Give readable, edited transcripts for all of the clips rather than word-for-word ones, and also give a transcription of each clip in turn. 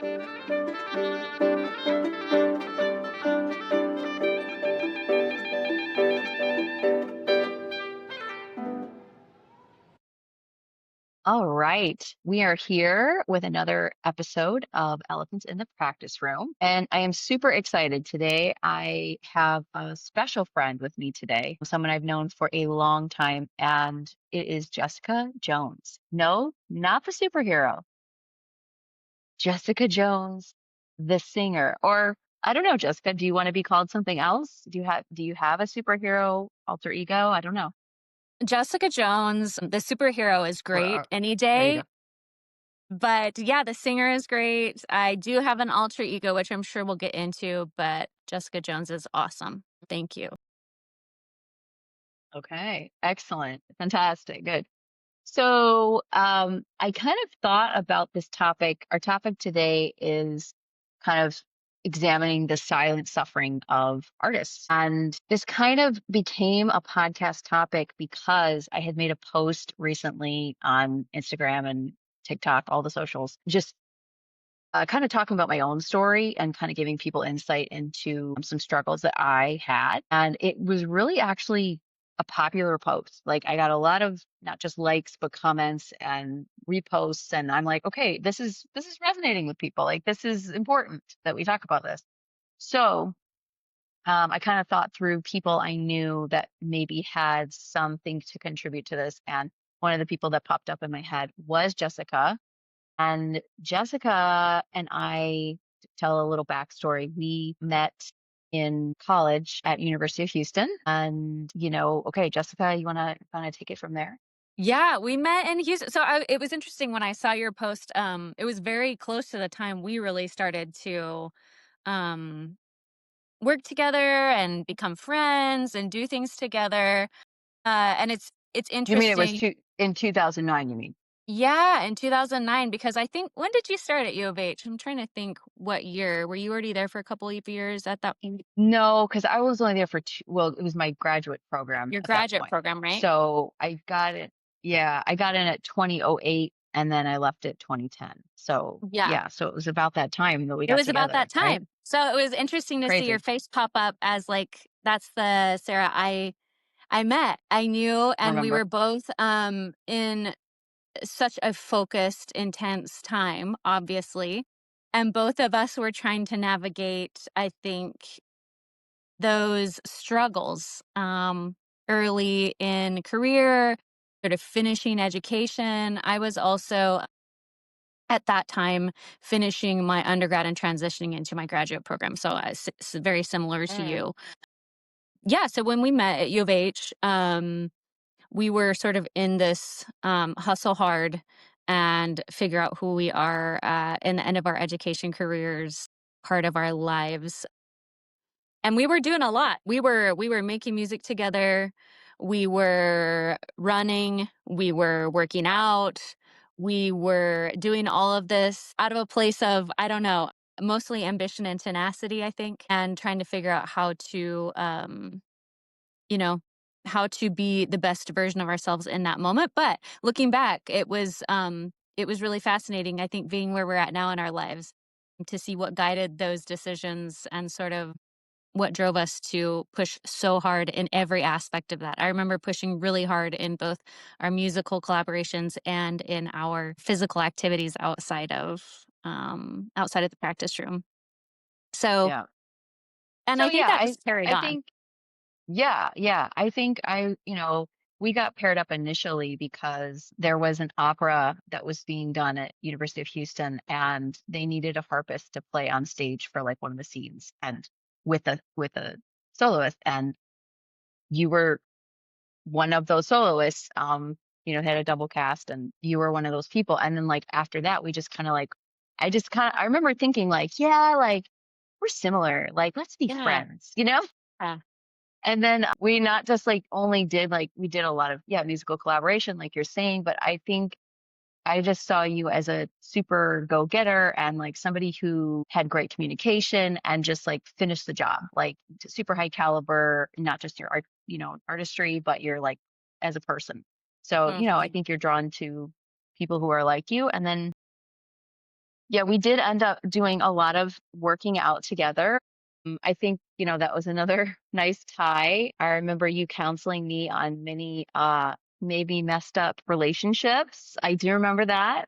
All right. We are here with another episode of Elephants in the Practice Room. And I am super excited today. I have a special friend with me today, someone I've known for a long time, and it is Jessica Jones. No, not the superhero, Jessica Jones, the singer. Or I don't know, Jessica, do you want to be called something else? Do you have a superhero alter ego? I don't know. Jessica Jones, the superhero is Or great any there you go. day, but yeah, the singer is great. I do have an alter ego, which I'm sure we'll get into, but Jessica Jones is awesome. Thank you. Okay. Excellent. Fantastic. Good. So I kind of thought about this topic. Our topic today is kind of examining the silent suffering of artists. And this kind of became a podcast topic because I had made a post recently on Instagram and TikTok, all the socials, just kind of talking about my own story and kind of giving people insight into some struggles that I had. And it was really actually a popular post. Like I got a lot of not just likes, but comments and reposts. And I'm like, okay, this is resonating with people. Like this is important that we talk about this. So I kind of thought through people I knew that maybe had something to contribute to this. And one of the people that popped up in my head was Jessica, and Jessica and I, to tell a little backstory, we met in college at University of Houston. And, okay, Jessica, you wanna take it from there? Yeah, we met in Houston. It was interesting when I saw your post. It was very close to the time we really started to um, work together and become friends and do things together. And it's You mean it was interesting. in 2009, you mean? Yeah, in 2009, because I think when did you start at U of H? I'm trying to think what year. Were you already there for a couple of years at that point? No, because I was only there for well, it was my graduate program Your at that graduate point. program, right? So I got in at 2008 and then I left at 2010. So Yeah, yeah, so it was about that time that we it got was about that together, right? time. So it was interesting to see your Crazy. face pop up as like that's the Sarah I met. I knew, and we Remember? were both in such a focused, intense time, obviously. And both of us were trying to navigate, I think, those struggles early in career, sort of finishing education. I was also at that time finishing my undergrad and transitioning into my graduate program. So very similar to Mm. you. Yeah. So when we met at U of H, we were sort of in this hustle hard and figure out who we are in the end of our education careers, part of our lives. And we were doing a lot. We were making music together. We were running, we were working out. We were doing all of this out of a place of, I don't know, mostly ambition and tenacity, I think, and trying to figure out you know, how to be the best version of ourselves in that moment. But looking back, it was really fascinating, I think, being where we're at now in our lives, to see what guided those decisions and sort of what drove us to push so hard in every aspect of that. I remember pushing really hard in both our musical collaborations and in our physical activities outside of the practice room. So, Yeah. and So I think yeah, that I just carried I on. think yeah. I think we got paired up initially because there was an opera that was being done at University of Houston and they needed a harpist to play on stage for like one of the scenes and with a soloist, and you were one of those soloists. Had a double cast and you were one of those people. And then like after that we just kind of like I remember thinking like, yeah, like we're similar. Like let's be Yeah. friends. And then we not just like only did like we did a lot of musical collaboration like you're saying, but I think I just saw you as a super go-getter and like somebody who had great communication and just like finished the job, like super high caliber, not just your artistry, but you're like as a person. So, I Mhm. think you're drawn to people who are like you. And then Yeah, we did end up doing a lot of working out together. I think, that was another nice tie. I remember you counseling me on many maybe messed up relationships. I do remember that.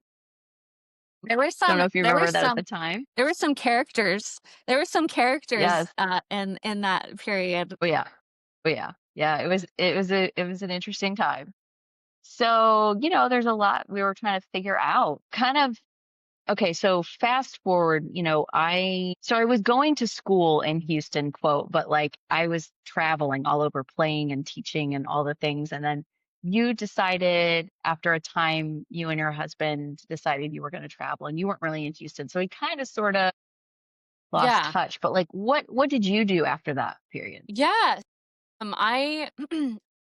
There were Don't some know if you there were remember that at some the time. there were some characters there were some characters, Yes. in that period. Oh yeah. Oh yeah. Yeah, it was an interesting time. So, there's a lot we were trying to figure out. Kind of Okay, so fast forward, I was going to school in Houston, quote, but like I was traveling all over playing and teaching and all the things. And then you decided after a time, you and your husband decided you were going to travel and you weren't really in Houston. So we kind of sort of lost Yeah. touch. But like what did you do after that period? Yeah. I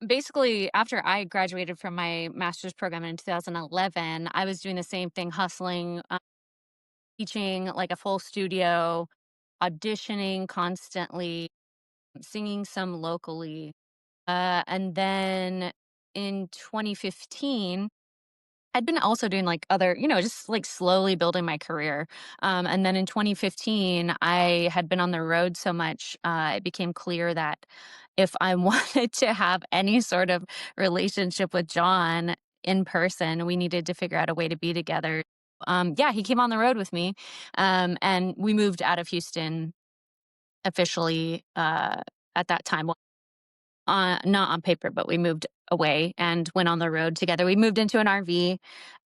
basically, after I graduated from my master's program in 2011, I was doing the same thing, hustling, teaching like a full studio, auditioning constantly, singing some locally. And then in 2015, I'd been also doing like other, just like slowly building my career. And then in 2015, I had been on the road so much, it became clear that if I wanted to have any sort of relationship with John in person, we needed to figure out a way to be together. Yeah, he came on the road with me, and we moved out of Houston officially at that time. Not on paper, but we moved away and went on the road together. We moved into an RV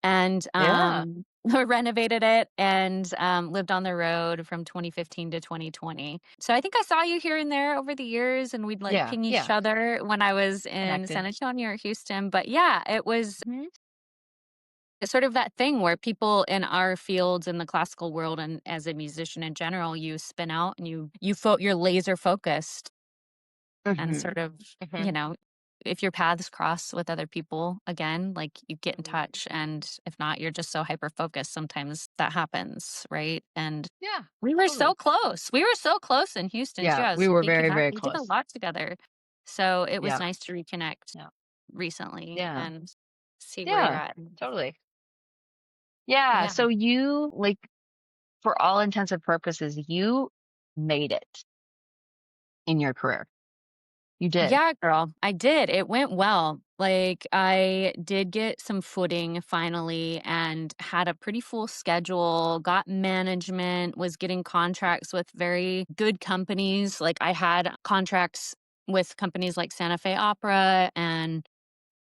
and, Yeah. renovated it and, lived on the road from 2015 to 2020. So I think I saw you here and there over the years, and we'd, like, Yeah. ping each Yeah. other when I was in Connected. San Antonio or Houston. But yeah, it was Mhm. sort of that thing where people in our fields in the classical world and as a musician in general, you spin out and you're laser focused and Mhm. sort of, you Mhm. know, if your paths cross with other people again, like you get in Mhm. touch. And if not, you're just so hyper focused. Sometimes that happens. Right. And Yeah. we were so Totally. close. We were so close in Houston too. Yeah, I we was were thinking very, that very we did a close. lot together. So it was Yeah. nice to reconnect Yeah. recently Yeah. and see where you're Yeah. at. Totally. Yeah, Yeah. so you like for all intents and purposes, you made it in your career. You did. Yeah, girl, I did. It went well. Like, I did get some footing finally and had a pretty full schedule, got management, was getting contracts with very good companies. Like, I had contracts with companies like Santa Fe Opera and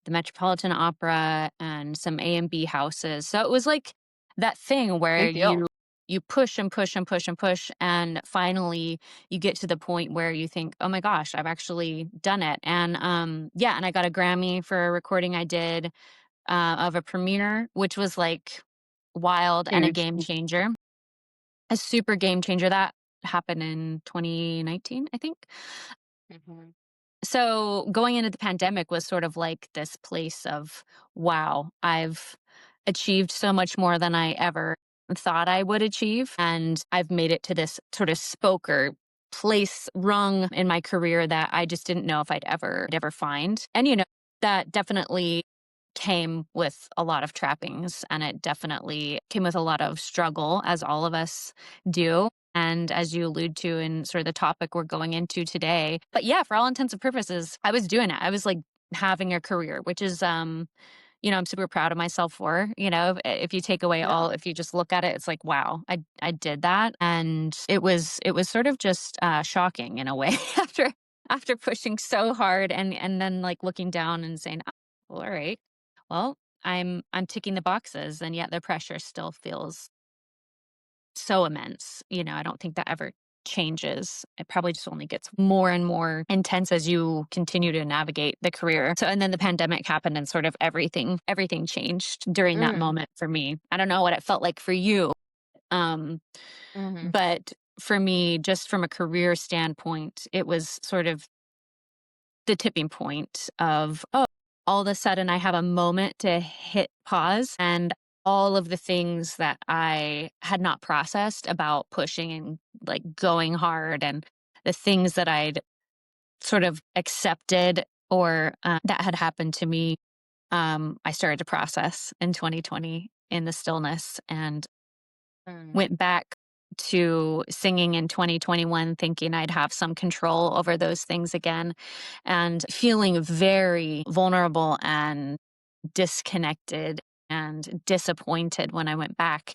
the Metropolitan Opera and some A&B houses. So it was like that thing where Big deal. you push and push and push and push and finally you get to the point where you think, "Oh my gosh, I've actually done it." And yeah, and I got a Grammy for a recording I did of a premiere, which was like wild and a Huge. game changer. A super game changer that happened in 2019, I think. Mhm. So going into the pandemic was sort of like this place of, wow, I've achieved so much more than I ever thought I would achieve. And I've made it to this sort of spoke or place rung in my career that I just didn't know if I'd ever find. And, that definitely came with a lot of trappings and it definitely came with a lot of struggle, as all of us do. And as you allude to in sort of the topic we're going into today. But yeah, for all intents and purposes, I was doing it. I was like having a career, which is I'm super proud of myself for. If you take away Yeah. if you just look at it, it's like, wow, I did that. And it was sort of just shocking in a way after pushing so hard and then like looking down and saying, "Oh, well, all right. Well, I'm ticking the boxes," and yet the pressure still feels so immense. I don't think that ever changes. It probably just only gets more and more intense as you continue to navigate the career. So and then the pandemic happened and sort of everything changed during that Mm. moment for me. I don't know what it felt like for you. Um Mhm. but for me, just from a career standpoint, it was sort of the tipping point of, oh, all of a sudden I have a moment to hit pause and all of the things that I had not processed about pushing and like going hard and the things that I'd sort of accepted or that had happened to me, I started to process in 2020 in the stillness. And Mm. Went back to singing in 2021 thinking I'd have some control over those things again, and feeling very vulnerable and disconnected and disappointed when I went back,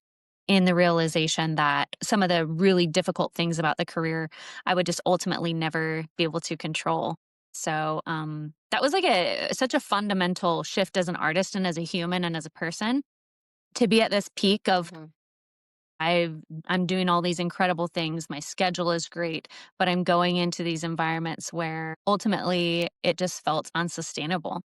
in the realization that some of the really difficult things about the career I would just ultimately never be able to control. So that was like such a fundamental shift as an artist and as a human and as a person, to be at this peak of Mhm. I'm doing all these incredible things. My schedule is great, but I'm going into these environments where ultimately it just felt unsustainable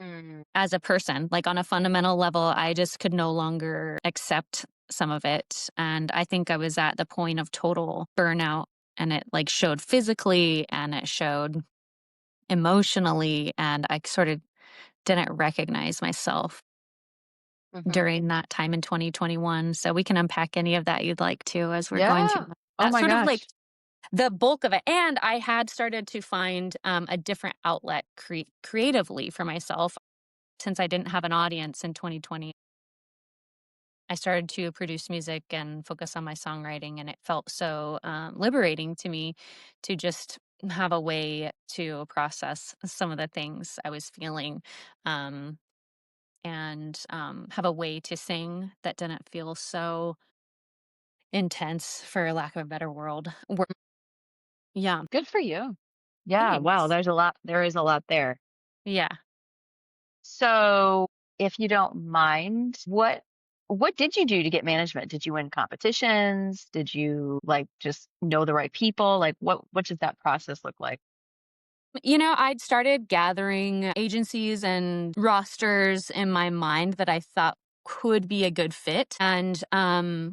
Mm. as a person. Like on a fundamental level, I just could no longer accept some of it. And I think I was at the point of total burnout, and it like showed physically and it showed emotionally. And I sort of didn't recognize myself Mhm. during that time in 2021. So we can unpack any of that you'd like to as we're going through Yeah. that. Oh That's my sort of like gosh. the bulk of it. And I had started to find a different outlet creatively for myself. Since I didn't have an audience in 2020, I started to produce music and focus on my songwriting. And it felt so liberating to me to just have a way to process some of the things I was feeling. Um, and have a way to sing that didn't feel so intense, for lack of a better word. Yeah, Good for you. Yeah. Wow. thanks. There's a lot. There is a lot there. Yeah. So, if you don't mind, what did you do to get management? Did you win competitions? Did you like just know the right people? Like what does that process look like? I'd started gathering agencies and rosters in my mind that I thought could be a good fit. And I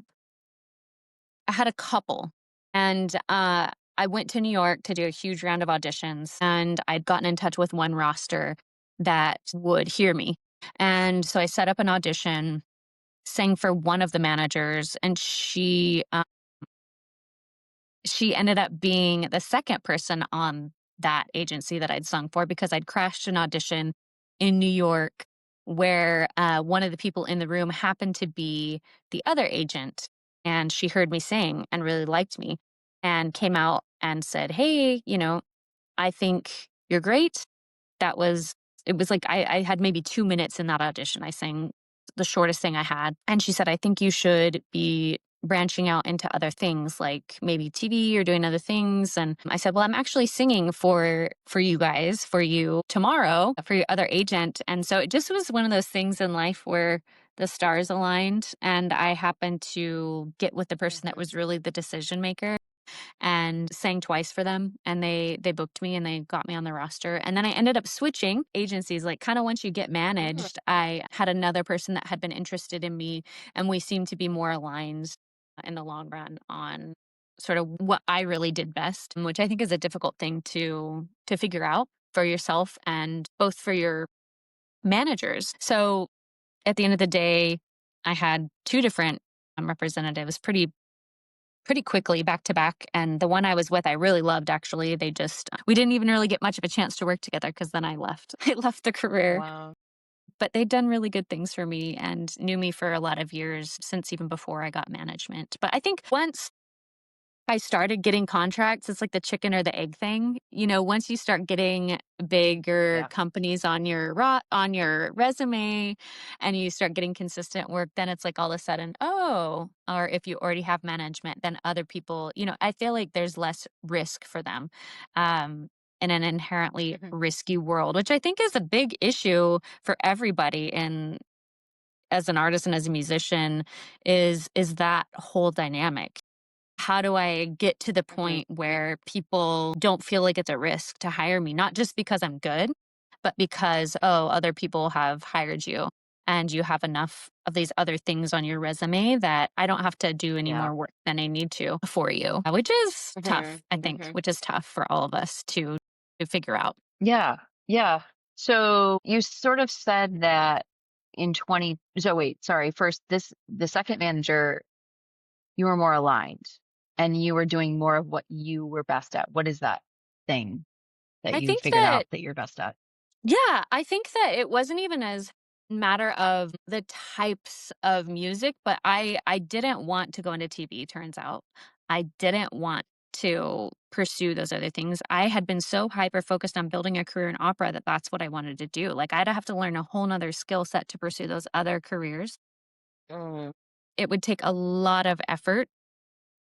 had a couple. And I went to New York to do a huge round of auditions. And I'd gotten in touch with one roster that would hear me. And so I set up an audition, sang for one of the managers, and she ended up being the second person on that agency that I'd sung for, because I'd crashed an audition in New York where one of the people in the room happened to be the other agent. And she heard me sing and really liked me and came out and said, "Hey, I think you're great." It was like I had maybe 2 minutes in that audition. I sang the shortest thing I had. And she said, "I think you should be branching out into other things, like maybe TV or doing other things." And I said, "Well, I'm actually singing for you guys, for you tomorrow, for your other agent." And so it just was one of those things in life where the stars aligned, and I happened to get with the person that Mhm. was really the decision maker, and sang twice for them, and they booked me and they got me on the roster. And then I ended up switching agencies. Like, kind of once you get Mhm. managed, I had another person that had been interested in me, and we seemed to be more aligned in the long run on sort of what I really did best, which I think is a difficult thing to figure out for yourself and both for your managers. So at the end of the day, I had two different representatives pretty quickly back to back. And the one I was with, I really loved actually. We didn't even really get much of a chance to work together, because then I left. I left the career. Wow. But they'd done really good things for me and knew me for a lot of years, since even before I got management. But I think once I started getting contracts, it's like the chicken or the egg thing. Once you start getting bigger Yeah. companies on on your resume, and you start getting consistent work, then it's like all of a sudden, oh, or if you already have management, then other people, I feel like there's less risk for them. In an inherently Mhm. risky world, which I think is a big issue for everybody in as an artist and as a musician, is that whole dynamic. How do I get to the Mhm. point where people don't feel like it's a risk to hire me? Not just because I'm good, but because, oh, other people have hired you and you have enough of these other things on your resume that I don't have to do any Yeah. more work than I need to for you, which is tough, Mhm. I think, Mhm. which is tough for all of us to figure out. Yeah. Yeah. So you sort of said that in 20 so wait, sorry. First, the second manager, you were more aligned and you were doing more of what you were best at. What is that thing that I you think figured that, out that you're best at? yeah, I think that it wasn't even as matter of the types of music, but I didn't want to go into TV, turns out. I didn't want to pursue those other things. I had been so hyper focused on building a career in opera that that's what I wanted to do. Like, I'd have to learn a whole nother skill set to pursue those other careers. Mm, It would take a lot of effort,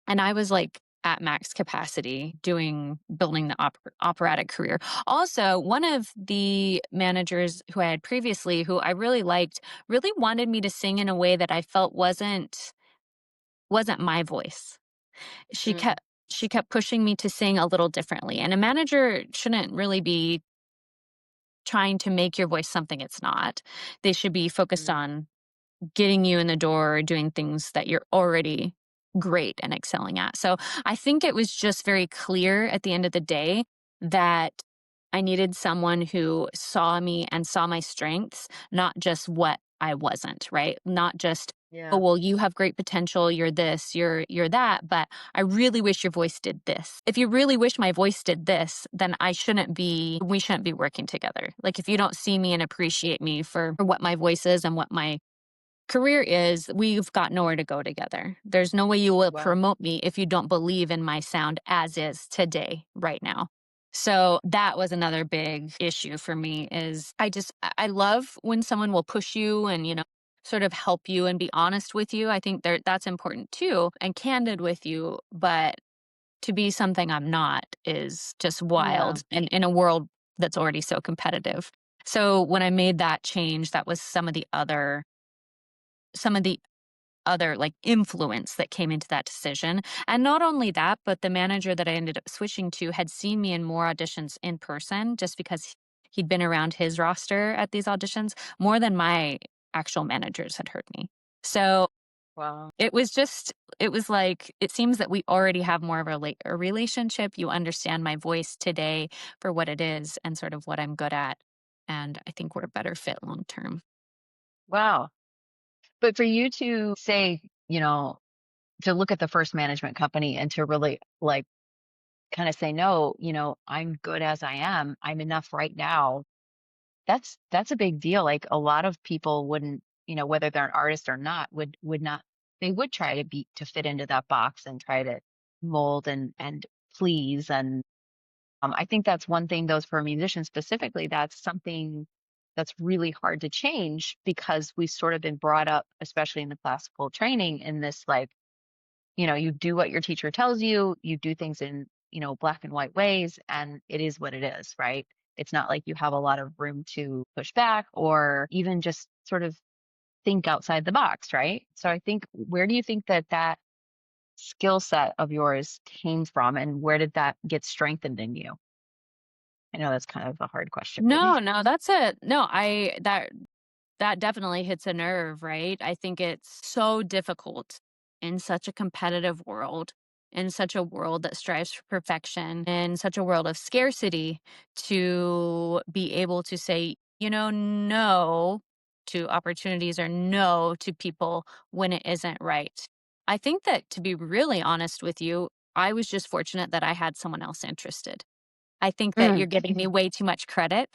and I was, like, at max capacity building the operatic career. Also, one of the managers who I had previously, who I really liked, really wanted me to sing in a way that I felt wasn't my voice. She mm, kept she kept pushing me to sing a little differently, and a manager shouldn't really be trying to make your voice something it's not. They should be focused mm. on getting you in the door, doing things that you're already great and excelling at. So I think it was just very clear at the end of the day that I needed someone who saw me and saw my strengths, not just what I wasn't, right? Not just, oh Yeah. well, you have great potential, you're this, you're that, but I really wish your voice did this. If you really wish my voice did this, then we shouldn't be working together. Like, if you don't see me and appreciate me for what my voice is and what my career is, we've got nowhere to go together. There's no way you will Wow. promote me if you don't believe in my sound as is today, right now. So that was another big issue for me is I love when someone will push you and, sort of help you and be honest with you. I think that's important too and candid with you, but to be something I'm not is just Yeah. wild and in a world that's already so competitive. So when I made that change, that was some of the other like influence that came into that decision. And not only that, but the manager that I ended up switching to had seen me in more auditions in person just because he'd been around his roster at these auditions more than my actual managers had heard me. So Wow. it was like, it seems that we already have more of a relationship. You understand my voice today for what it is and sort of what I'm good at. And I think we're a better fit long term. Wow. But for you to say, to look at the first management company and to really like kind of say, no, I'm good as I am. I'm enough right now. That's a big deal. Like a lot of people wouldn't, whether they're an artist or not, would not they would try to fit into that box and try to mold and please. And I think that's one thing, those for musicians specifically, that's something that's really hard to change because we've sort of been brought up, especially in the classical training, in this like, you do what your teacher tells you, you do things in, black and white ways, and it is what it is, right? It's not like you have a lot of room to push back or even just sort of think outside the box, right? So I think, where do you think that skill set of yours came from, and where did that get strengthened in you? I know that's kind of a hard question, No, maybe. no, that's it. No, that definitely hits a nerve, right? I think it's so difficult in such a competitive world, in such a world that strives for perfection, in such a world of scarcity to be able to say, no to opportunities or no to people when it isn't right. I think that, to be really honest with you, I was just fortunate that I had someone else interested. I think that Mm, you're giving me way too much credit.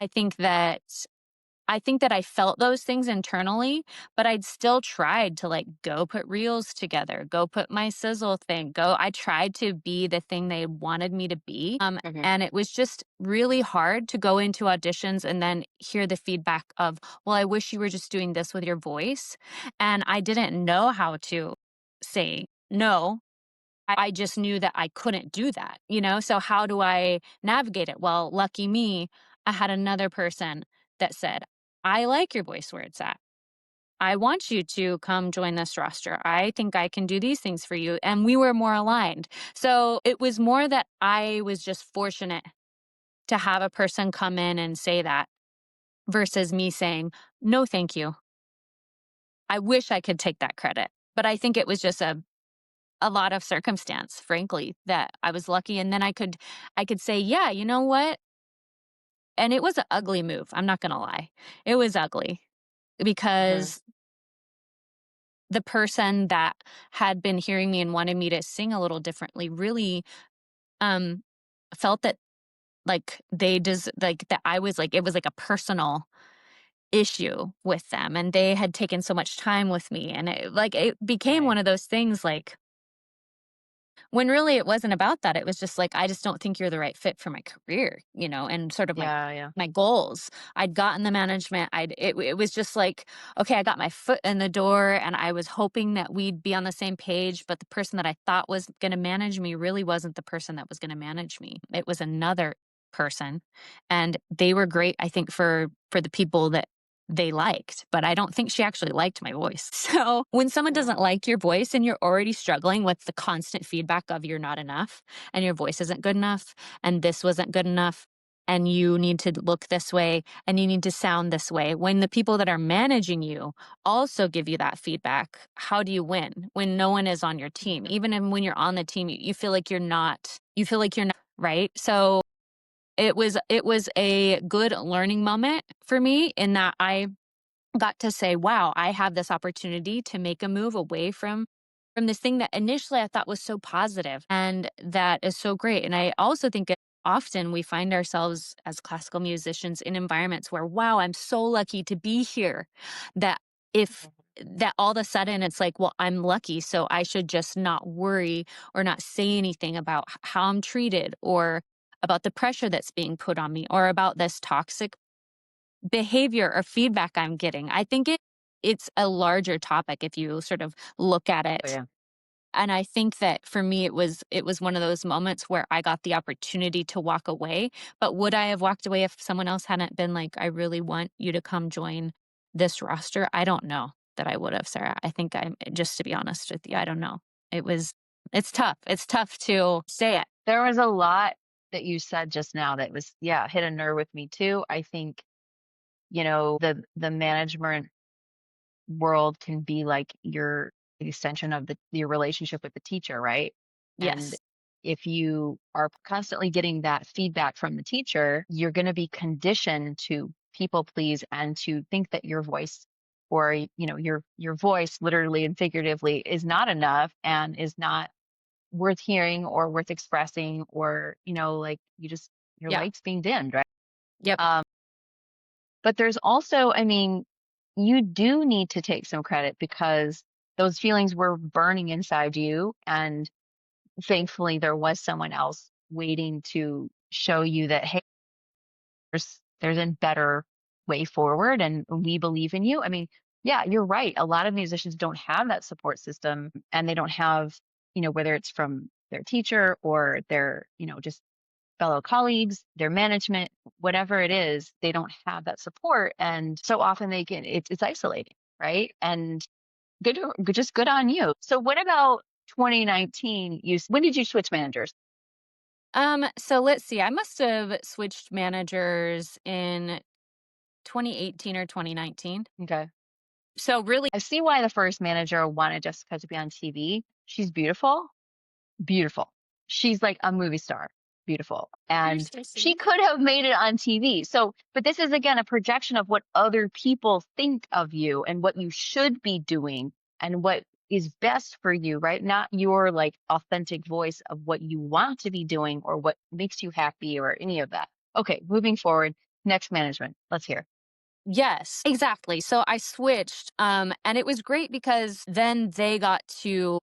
I think that I felt those things internally, but I'd still tried to like go put reels together, go put my sizzle thing, go. I tried to be the thing they wanted me to be. mhm. And it was just really hard to go into auditions and then hear the feedback of, well, I wish you were just doing this with your voice. And I didn't know how to say no. I just knew that I couldn't do that, So how do I navigate it? Well, lucky me, I had another person that said, I like your voice where it's at. I want you to come join this roster. I think I can do these things for you. And we were more aligned. So it was more that I was just fortunate to have a person come in and say that versus me saying, no, thank you. I wish I could take that credit. But I think it was just a lot of circumstance, frankly, that I was lucky, and then I could say, "Yeah, you know what?" And it was an ugly move, I'm not gonna lie. It was ugly Mhm. because the person that had been hearing me and wanted me to sing a little differently really, um, felt that, like, that I was, like, it was like a personal issue with them, and they had taken so much time with me, and it became Right. one of those things, like, when really it wasn't about that. It was just like, I just don't think you're the right fit for my career, and sort of Yeah, yeah. my goals. I'd gotten the management. It was just like, okay, I got my foot in the door, and I was hoping that we'd be on the same page, but the person that I thought was going to manage me really wasn't the person that was going to manage me. It was another person, and they were great, I think, for the people that they liked, but I don't think she actually liked my voice. So when someone doesn't Yeah. like your voice and you're already struggling with the constant feedback of you're not enough and your voice isn't good enough and this wasn't good enough and you need to look this way and you need to sound this way, when the people that are managing you also give you that feedback, how do you win when no one is on your team? Mhm. Even when you're on the team, you feel like you're not right. So it was a good learning moment for me in that I got to say, wow, I have this opportunity to make a move away from this thing that initially I thought was so positive and that is so great. And I also think often we find ourselves as classical musicians in environments where, wow, I'm so lucky to be here, that if that all of a sudden it's like, well, I'm lucky, so I should just not worry or not say anything about how I'm treated or about the pressure that's being put on me or about this toxic behavior or feedback I'm getting. I think it's a larger topic if you sort of look at Oh, it. yeah. And I think that for me it was one of those moments where I got the opportunity to walk away. But would I have walked away if someone else hadn't been like, I really want you to come join this roster? I don't know that I would have, Sarah. I think I'm just to be honest with you, I don't know. It was it's tough. It's tough to say it. There was a lot that you said just now that was, yeah, hit a nerve with me too. I think, the management world can be like your extension of your relationship with the teacher, right? And Yes. if you are constantly getting that feedback from the teacher, you're going to be conditioned to people please and to think that your voice or your voice literally and figuratively is not enough and is not worth hearing or worth expressing, or like you just your Yeah. lights being dimmed, right? Yep. um but there's also, I mean, you do need to take some credit because those feelings were burning inside you. And thankfully, there was someone else waiting to show you that, hey, there's a better way forward and we believe in you. I mean, yeah, you're right. A lot of musicians don't have that support system and they don't have, whether it's from their teacher or their, just fellow colleagues, their management, whatever it is, they don't have that support. And so often it's isolating, right? And just good on you. So what about 2019? When did you switch managers? So let's see. I must have switched managers in 2018 or 2019. Okay. So really, I see why the first manager wanted Jessica to be on TV. She's beautiful. Beautiful. She's like a movie star. Beautiful. you're And so she sweet. could have made it on TV. So, but this is again a projection of what other people think of you and what you should be doing and what is best for you, right? Not your like authentic voice of what you want to be doing or what makes you happy or any of that. Okay, moving forward. Next management. Let's hear. Yes, exactly. So I switched, and it was great because then they got to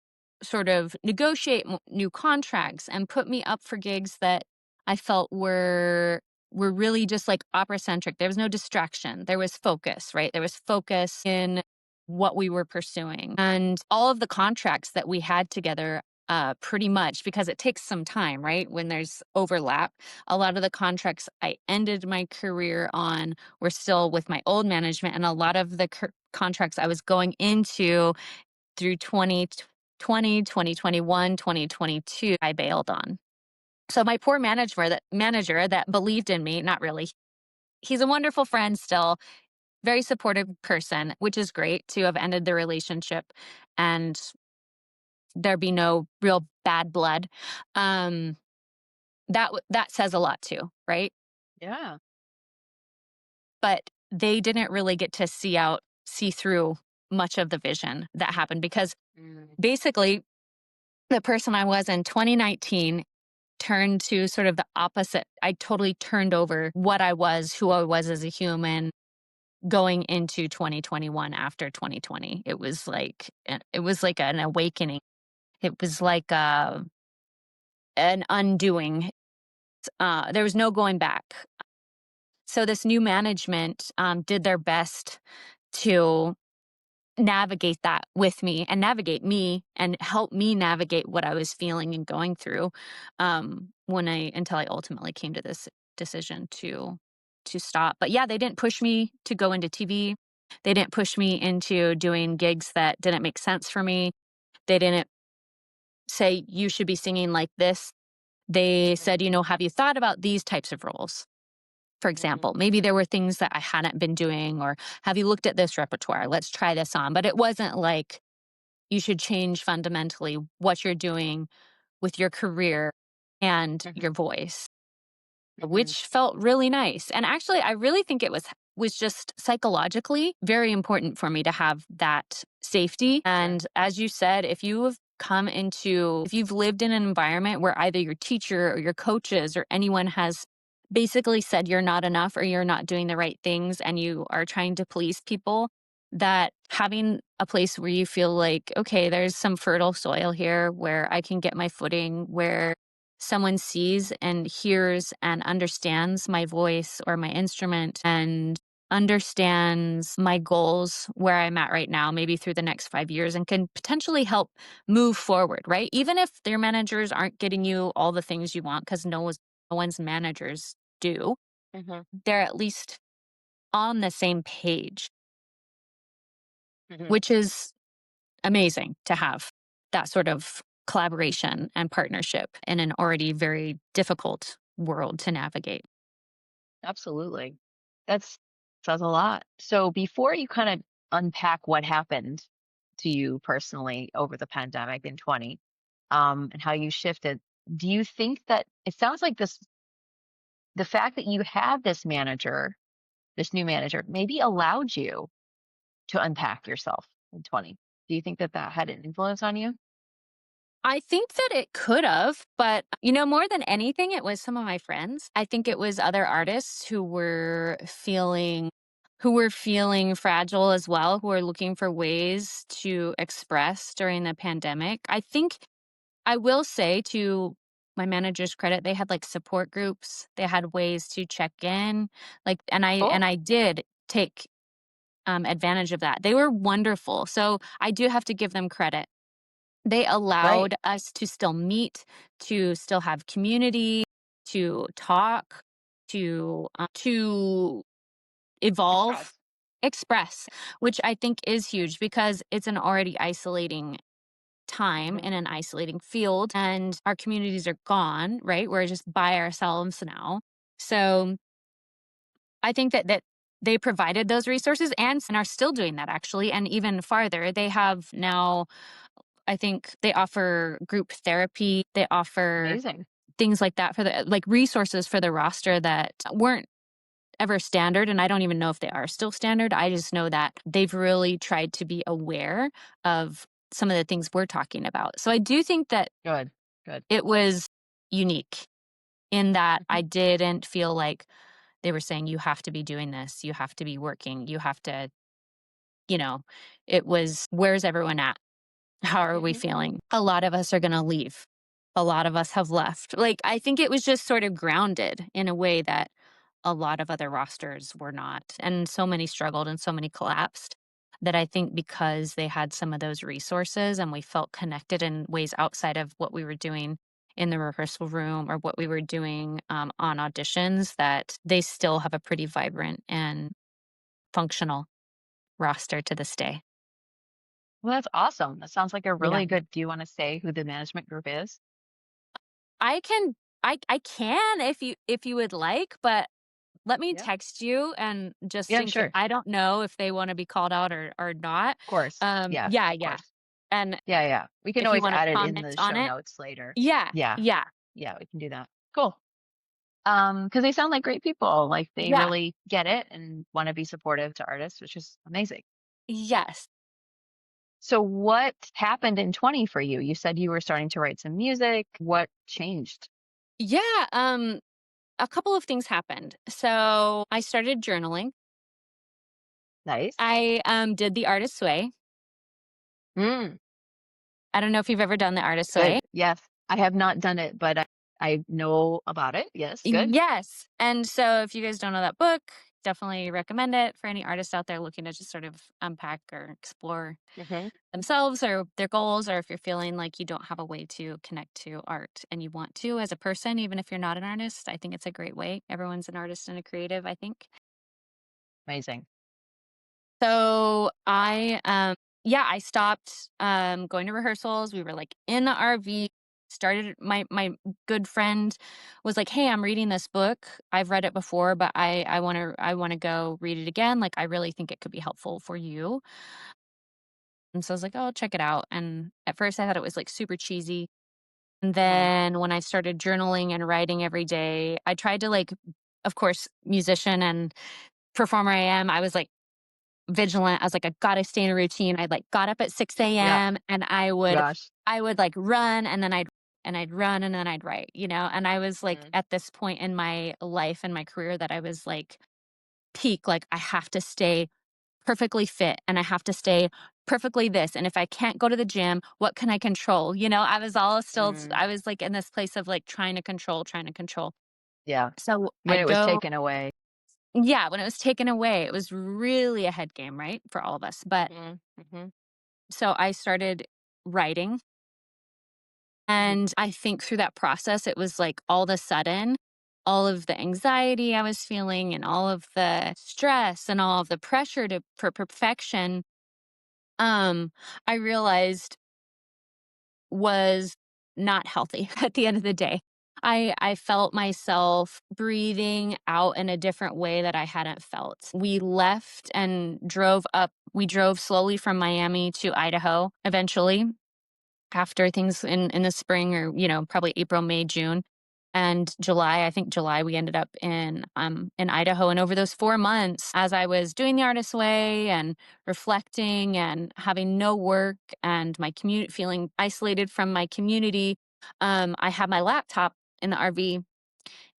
sort of negotiate new contracts and put me up for gigs that I felt were really just like opera centric. There was no distraction. There was focus, right? There was focus in what we were pursuing, and all of the contracts that we had together. Pretty much because it takes some time, right? When there's overlap, a lot of the contracts I ended my career on were still with my old management, and a lot of the contracts I was going into through 2020, 2021, 2022, I bailed on. So my poor manager that believed in me, not really. He's a wonderful friend still, very supportive person, which is great to have ended the relationship and there be no real bad blood. Um, that says a lot too, right? Yeah. But they didn't really get to see through much of the vision that happened because Mm. basically the person I was in 2019 turned to sort of the opposite. I totally turned over what I was, who I was as a human. going into 2021 after 2020. It was like an awakening. It was like an undoing. There was no going back. So this new management did their best to navigate that with me and navigate me and help me navigate what I was feeling and going through when I until I ultimately came to this decision to stop. But yeah, they didn't push me to go into TV. They didn't push me into doing gigs that didn't make sense for me. They didn't say you should be singing like this. They said, you know, have you thought about these types of roles? For Mm-hmm. example, maybe there were things that I hadn't been doing, or have you looked at this repertoire? Let's try this on. But it wasn't like you should change fundamentally what you're doing with your career and Hmm. your voice, Hmm. which felt really nice. And actually, I really think it was just psychologically very important for me to have that safety. Sure. And as you said, if you've lived in an environment where either your teacher or your coaches or anyone has basically said you're not enough or you're not doing the right things and you are trying to please people, that having a place where you feel like, okay, there's some fertile soil here where I can get my footing, where someone sees and hears and understands my voice or my instrument and understands my goals where I'm at right now, maybe through the next 5 years, and can potentially help move forward, right? Even if their managers aren't getting you all the things you want, because no one's managers do, Hmm. they're at least on the same page, Hmm. which is amazing to have that sort of collaboration and partnership in an already very difficult world to navigate. Absolutely. That's says a lot. So before you kind of unpack what happened to you personally over the pandemic in 20, and how you shifted, do you think that it sounds like the fact that you have this manager, this new manager, maybe allowed you to unpack yourself in 20? Do you think that that had an influence on you? I think that it could have, but more than anything, it was some of my friends. I think it was other artists who were feeling fragile as well, who were looking for ways to express during the pandemic. I think I will say, to my manager's credit, they had like support groups. They had ways to check in, like, and Cool. I did take advantage of that. They were wonderful. So I do have to give them credit. They Right. allowed us to still meet, to still have community, to talk, to evolve, Express. express, which I think is huge because it's an already isolating time Hmm. in an isolating field and our communities are gone, right? We're just by ourselves now. So I think that they provided those resources and are still doing that actually. And even farther, they have now, I think they offer group therapy. They offer Amazing. things like that for the like resources for the roster that weren't ever standard. And I don't even know if they are still standard. I just know that they've really tried to be aware of some of the things we're talking about. So I do think that Good. Good. it was unique in that Hmm. I didn't feel like they were saying, you have to be doing this, you have to be working, you have to, you know, it was, where's everyone at? How are we Hmm. feeling? A lot of us are going to leave. A lot of us have left. Like, I think it was just sort of grounded in a way that a lot of other rosters were not. And so many struggled and so many collapsed that I think because they had some of those resources and we felt connected in ways outside of what we were doing in the rehearsal room or what we were doing on auditions, that they still have a pretty vibrant and functional roster to this day. Well, that's awesome. That sounds like a Yeah. really good. Do you want to say who the management group is? I can I can if you would like, but let me Yeah. Of text you and just Yeah, in case. sure. I don't know if they wanna be called out or not. Course. Yeah, Yeah, of yeah. course. And Yeah, yeah. We can if you always wanna add it in comment the on show it. notes later. Yeah, Yeah, yeah, yeah, we can do that. Cool. Because they sound like great people. Like they yeah, really get it and want to be supportive to artists, which is amazing. yes. So what happened in 20 for you? You said you were starting to write some music. What changed? Yeah, a couple of things happened. So, I started journaling. Nice. I did the artist's way. Mm, I don't know if you've ever done the artist's way. good. Yes. I have not done it, but I know about it. Yes. Good. Yes. And so if you guys don't know that book, definitely recommend it for any artists out there looking to just sort of unpack or explore Hmm. themselves or their goals, or if you're feeling like you don't have a way to connect to art and you want to as a person, even if you're not an artist. I think it's a great way. Everyone's an artist and a creative, I think. Amazing. So yeah, I stopped going to rehearsals. We were like in the RV. Started my good friend was like, "Hey, I'm reading this book. I've read it before, but I want to go read it again. Like I really think it could be helpful for you." And so I was like, "Oh, I'll check it out." And at first I thought it was like super cheesy. And Hmm. then when I started journaling and writing every day, I tried to like, of course, musician and performer I am, I was like vigilant. I was like, "I gotta stay in a routine." I like got up at 6 Yeah. AM and I Oh would gosh. I would like run and then I'd run and then I'd write, And I was like Mm, at this point in my life and my career that I was like peak, like I have to stay perfectly fit and I have to stay perfectly this. And if I can't go to the gym, what can I control? I was all still mm, I was like in this place of like trying to control, trying to control. yeah. So When I'd it was go, taken away. yeah, when it was taken away, it was really a head game, right? For all of us. But Hmm. Hmm. so I started writing. And I think through that process, it was like all of a sudden, all of the anxiety I was feeling and all of the stress and all of the pressure for perfection, um, I realized was not healthy at the end of the day. I felt myself breathing out in a different way that I hadn't felt. We left and drove up. We drove slowly from Miami to Idaho eventually after things in the spring or, probably April, May, June. And July, I think July, we ended up in Idaho. And over those 4 months, as I was doing the artist's way and reflecting and having no work and my commute feeling isolated from my community, I had my laptop in the RV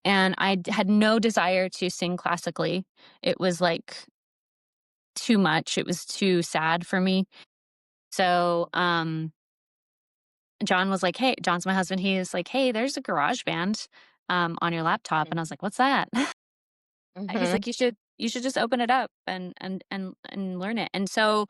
and had no desire to sing classically. It was like too much. It was too sad for me. So John was like, "Hey," John's my husband, he is like, "Hey, there's a garage band, on your laptop." And I was like, "What's that?" He's Hmm. like, "You should just open it up and learn it." And so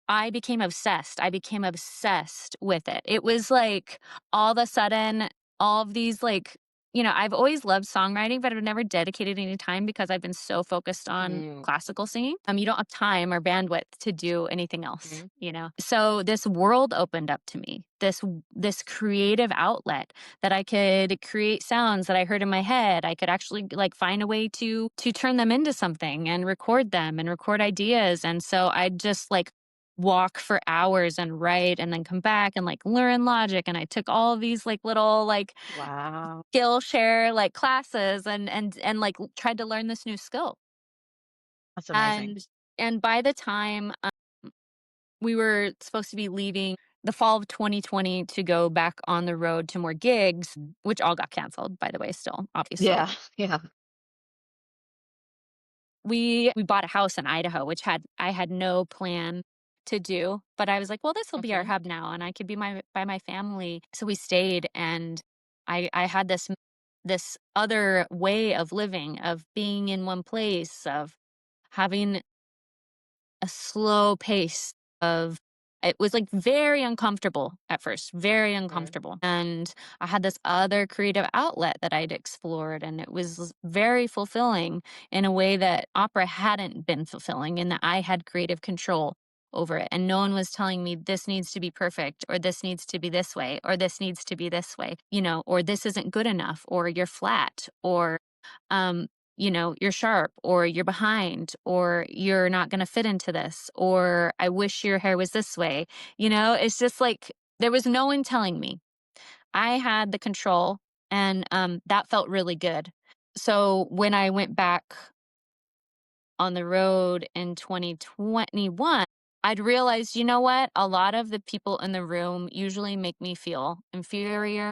I became obsessed. I became obsessed with it. It was like all of a sudden, all of these like, I've always loved songwriting, but I've never dedicated any time because I've been so focused on Mm, classical singing. You don't have time or bandwidth to do anything else, mm, So this world opened up to me. This creative outlet that I could create sounds that I heard in my head. I could actually like find a way to turn them into something and record them and record ideas. And so I just like walk for hours and write and then come back and like learn logic. And I took all of these like little like wow. Skillshare like classes and like tried to learn this new skill. That's amazing. And and by the time we were supposed to be leaving the fall of 2020 to go back on the road to more gigs, which all got canceled, by the way, still, obviously. Yeah. Yeah. We bought a house in Idaho, which I had no plan to do, but I was like, well, this will be our Hmm. hub now and I could be by my family. So we stayed and I had this other way of living, of being in one place, of having a slow pace of it was, like, very uncomfortable at first, very Hmm. uncomfortable, and I had this other creative outlet that I'd explored, and it was very fulfilling in a way that opera hadn't been fulfilling, in that I had creative control over it, and no one was telling me, "This needs to be perfect," or "This needs to be this way," or "This needs to be this way," or "This isn't good enough," or "You're flat," or, um, "You're sharp," or "You're behind," or "You're not gonna fit into this," or "I wish your hair was this way." It's just like there was no one telling me. I had the control, and, that felt really good. So, when I went back on the road in 2021, I'd realized, you know what? A lot of the people in the room usually make me feel inferior.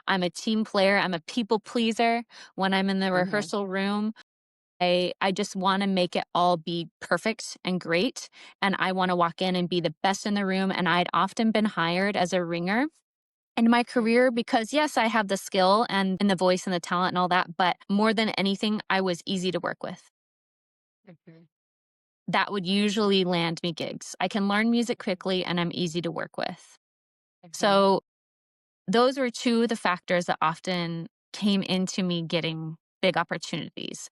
I'm a team player, I'm a people pleaser when I'm in the Hmm. rehearsal room. I just wanna make it all be perfect and great, and I wanna walk in and be the best in the room, and I'd often been hired as a ringer in my Mhm. career because, yes, I have the skill and the voice and the talent and all that, but more than anything, I was easy to work with. Mhm. That would usually land me gigs. I can learn music quickly, and I'm easy to work with. Mhm. So those were 2 of the factors that often came into me getting big opportunities.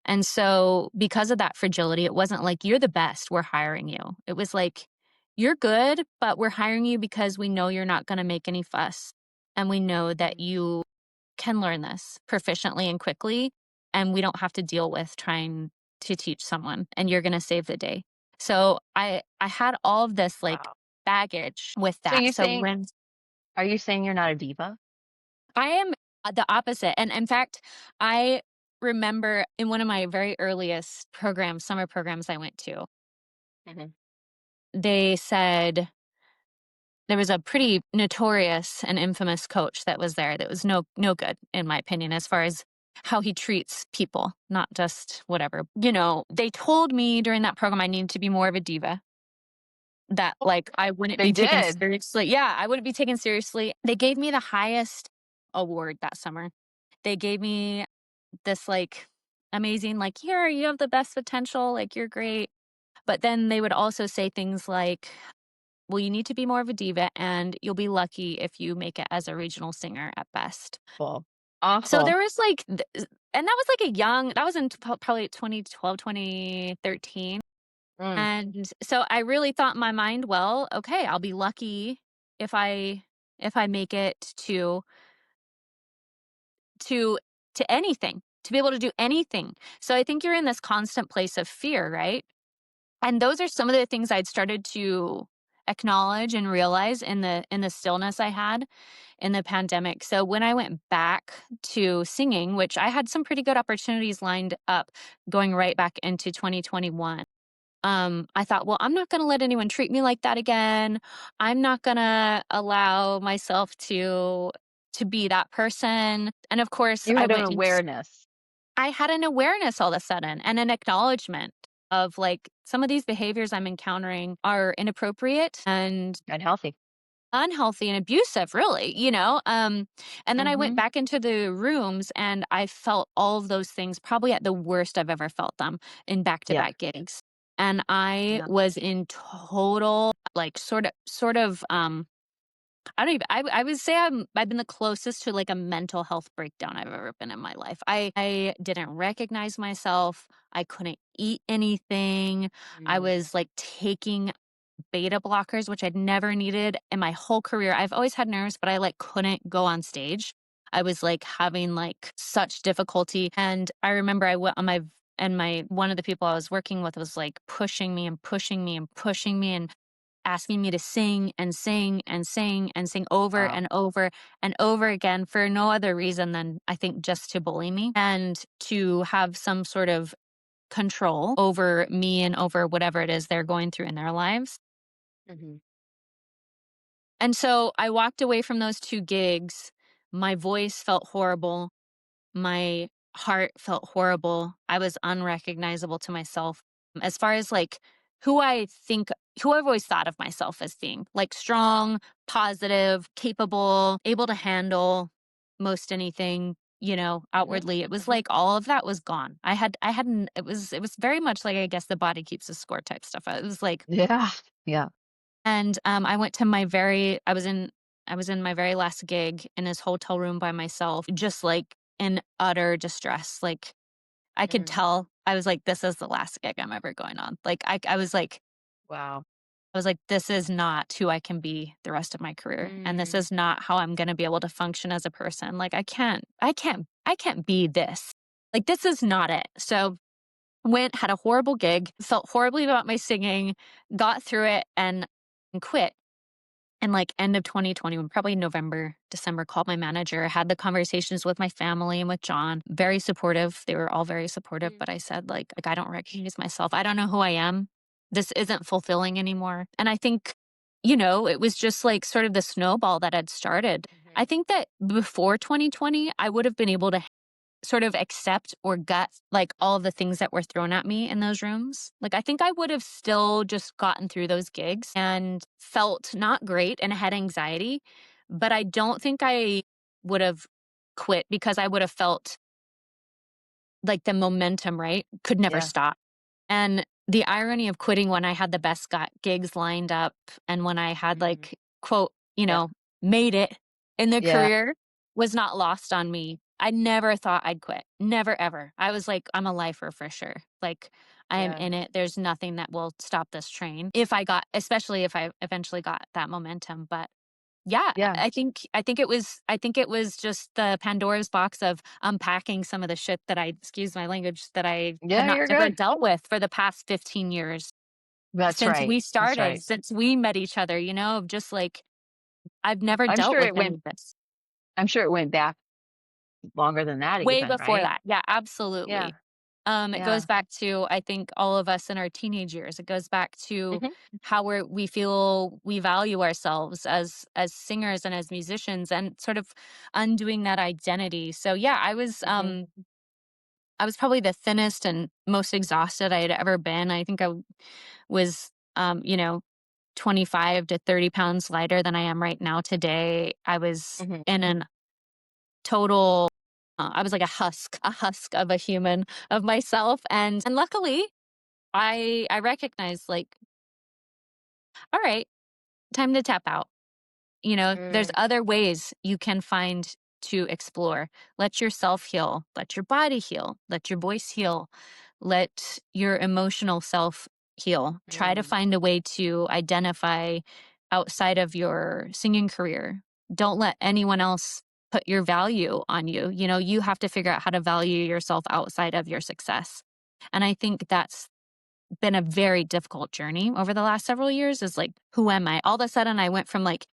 And so because of that fragility, it wasn't like, "You're the best, we're hiring you." It was like, "You're good, but we're hiring you because we know you're not gonna make any fuss, and we know that Mhm. you can learn this proficiently and quickly, and we don't have to deal with trying to teach someone, and you're gonna save the day." So I had all of this, like, Wow. baggage with So that. you So saying when are you saying you're not a diva? I am the opposite, and in fact, I remember in one of my very earliest programs, summer programs I went to, Mhm. they said there was a pretty notorious and infamous coach that was there that was no good, in my opinion, as far as how he treats people, not just whatever. They told me during that program I needed to be more of a diva, that, Oh, like, I wouldn't they be taken did? seriously. Yeah, I wouldn't be taken seriously. They gave me the highest award that summer. They gave me this, like, amazing, like, "Here, you have the best potential, like, you're great." But then they would also say things like, "Well, you need to be more of a diva, and you'll be lucky if you make it as a regional singer at best." Awful. So Awful. there was, like, and that was, like, that was in probably 2012, 2013. Mm. And so I really thought in my mind, "Well, okay, I'll be lucky if I make it to to anything, to be able to do anything." So I think you're in this constant place of fear, right? And those are some of the things I'd started to acknowledge and realize in the stillness I had in the pandemic. So when I went back to singing, which I had some pretty good opportunities lined up going right back into 2021. I thought, well, I'm not going to let anyone treat me like that again. I'm not going to allow myself to be that person. And of course, You had an awareness. I had an awareness all of a sudden and an acknowledgement of, like, some of these behaviors I'm encountering are inappropriate and Unhealthy. unhealthy and abusive, really, and then I went Mhm. back into the rooms and I felt all of those things probably at the worst I've ever felt them in Yeah. back-to-back gigs. And I Yeah. was in total, like, sort of, I don't even I would say I've been the closest to, like, a mental health breakdown I've ever been in my life. I didn't recognize myself. I couldn't eat anything. I Mm. was, like, taking beta blockers, which I'd never needed in my whole career. I've always had nerves, but I, like, couldn't go on stage. I was, like, having, like, such difficulty, and I remember I went on my one of the people I was working with was, like, pushing me and pushing me and pushing me and asking me to sing and sing and sing and sing over Wow. and over and over again for no other reason than, I think, just to bully me and to have some sort of control over me and over whatever it is they're going through in their lives. Mhm. And so I walked away from those 2 gigs. My voice felt horrible. My heart felt horrible. I was unrecognizable to myself. As far as, like, who I've always thought of myself as being, like, strong, positive, capable, able to handle most anything, Mhm. outwardly. It was like all of that was gone. I hadn't it was very much like, I guess, the body keeps the score type stuff. It was like, Yeah. Yeah. and, I went to I was in my very last gig in this hotel room by myself, just, like, in utter distress. Like, I could Mm. tell. I was like, "This is the last gig I'm ever going on." Like, Wow. "This is not who I can be the rest of my career, and this Mm. is not how I'm gonna be able to function as a person. Like, I can't be this. Like, this is not it." So, went, had a horrible gig, felt horribly about my singing, got through it, and quit. And, like, end of 2020, probably November, December, called my manager, had the conversations with my family and with John. Very supportive. They were all very supportive, Mm. but I said, like, "I don't recognize myself. I don't know who I am. This isn't fulfilling anymore." And I think, it was just, like, sort of the snowball that had started. I Mhm. think that before 2020, I would have been able to sort of accept or gut like all the things that were thrown at me in those rooms. Like I think I would have still just gotten through those gigs and felt not great and had anxiety, but I don't think I would have quit because I would have felt like the momentum, right? Could never Yeah. stop. And the irony of quitting when I had the best gigs lined up and when I had Mhm. like, quote, Yeah. made it in the Yeah. career was not lost on me. I never thought I'd quit. Never, ever. I was like, I'm a lifer for sure. Like, I am Yeah. in it. There's nothing that will stop this train. If I got, especially if I eventually got that momentum. But yeah, Yeah. I think it was just the Pandora's box of unpacking some of the shit that I excuse my language, that I had Yeah, not you're ever good. dealt with for the past 15 years That's since right. we That's started, right. since we met each other, of just like I've never I'm dealt sure with it any went of this. I'm sure it went back longer than that Way even, before right? that. Yeah, Yeah. absolutely. It goes Yeah. back to, I think, all of us in our teenage years. It goes back to Mhm. how we feel we value ourselves as singers and as musicians, and sort of undoing that identity. So yeah, Mhm. I was probably the thinnest and most exhausted I had ever been. I think was 25 to 30 pounds lighter than I am right now today. I was Mhm. in an total I was like a husk of a human, of myself, and luckily I recognized, like, all right, time to tap out. There's Mm. other ways you can find to explore. Let yourself heal, let your body heal, let your voice heal, let your emotional self heal. Try to Mm. find a way to identify outside of your singing career. Don't let anyone else put your value on you. You have to figure out how to value yourself outside of your success. And I think that's been a very difficult journey over the last several years, is like, who am I? All of a sudden, I went from like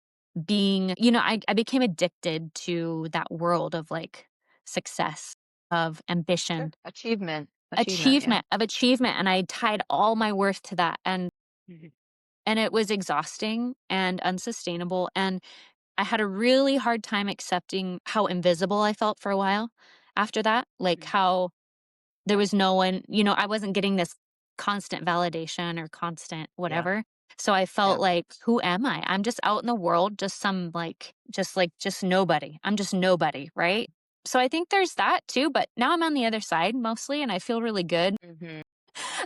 being, I became addicted to that world of like success, of Sure. ambition, Achievement. Yeah. achievement. And I tied all my worth to that. Mhm. And it was exhausting and unsustainable. And I had a really hard time accepting how invisible I felt for a while after that. Like Mhm. how there was no one, I wasn't getting this constant validation or constant Yeah. whatever. So I felt Yeah. like, who am I? I'm just out in the world, just some just nobody. I'm just nobody, right? So I think there's that too, but now I'm on the other side mostly and I feel really good. Mhm.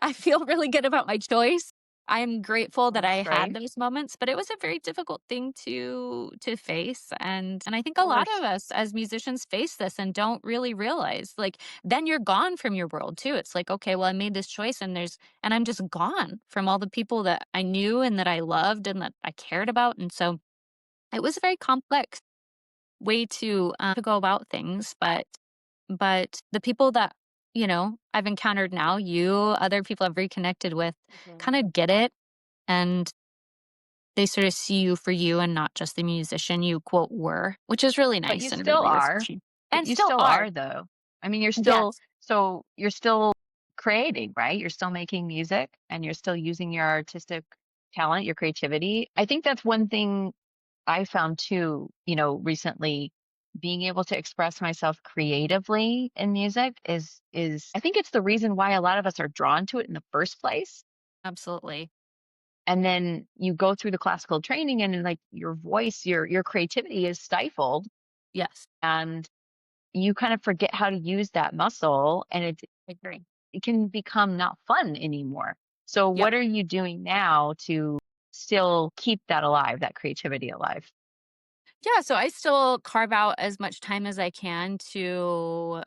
I feel really good about my choice. I'm grateful that I That's had great. those moments, but it was a very difficult thing to face, and I think Of a lot course. of us as musicians face this and don't really realize, like, then you're gone from your world too. It's like, okay, well, I made this choice and I'm just gone from all the people that I knew and that I loved and that I cared about, and so it was a very complex way to go about things, but the people that, I've encountered now, other people I've reconnected with, Mhm. kind of get it, and they sort of see you for you and not just the musician you, quote, were, which is really But you nice and still really are. refreshing. But And you still still are. are though. I mean, you're still Yes, so you're still creating, right? You're still making music and you're still using your artistic talent, your creativity. I think that's one thing I found too, recently being able to express myself creatively in music is I think it's the reason why a lot of us are drawn to it in the first place. absolutely. And then you go through the classical training and like your voice, your creativity is stifled Yes, and you kind of forget how to use that muscle and I agree. it can become not fun anymore. So Yep. what are you doing now to still keep that alive, that creativity alive? Yeah, so I still carve out as much time as I can to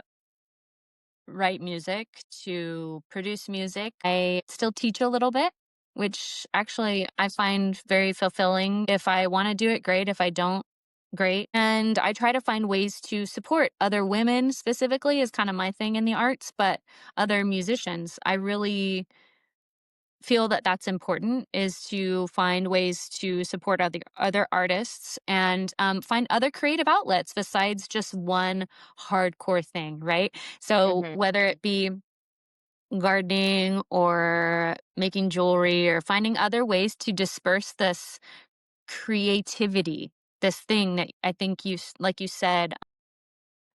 write music, to produce music. I still teach a little bit, which actually I find very fulfilling. If I want to do it, great. If I don't, great. And I try to find ways to support other women specifically, is kind of my thing in the arts, but other musicians. I really feel that that's important, is to find ways to support other artists and find other creative outlets besides just one hardcore thing, right? So Hmm. whether it be gardening or making jewelry or finding other ways to disperse this creativity, this thing that I think like you said,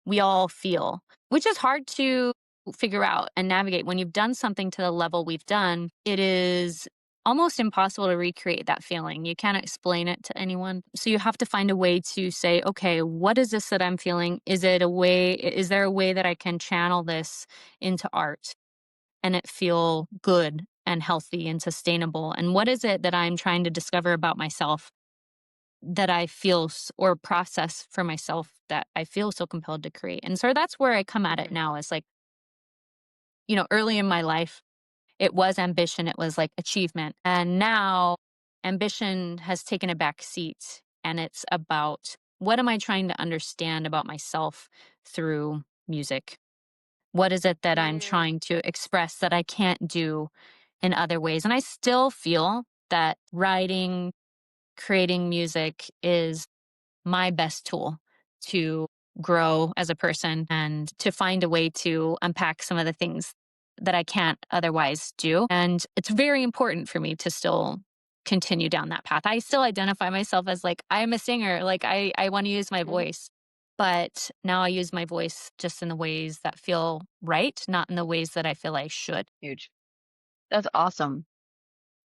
we all feel. which is hard to figure out and navigate. When you've done something to the level we've done, it is almost impossible to recreate that feeling. You can't explain it to anyone. So you have to find a way to say, okay, what is this that I'm feeling? Is there a way that I can channel this into art and it feel good and healthy and sustainable? And what is it that I'm trying to discover about myself that I feel or process for myself that I feel so compelled to create? And so that's where I come at it Mhm. now, is like, early in my life, it was ambition, it was like achievement. And now ambition has taken a back seat, and it's about, what am I trying to understand about myself through music? What is it that I'm Mm. trying to express that I can't do in other ways? And I still feel that writing, creating music is my best tool to grow as a person and to find a way to unpack some of the things that I can't otherwise do. And it's very important for me to still continue down that path. I still identify myself as like, I'm a singer, like I want to use my Mhm. voice. But now I use my voice just in the ways that feel right, not in the ways that I feel I should. Huge. That's awesome.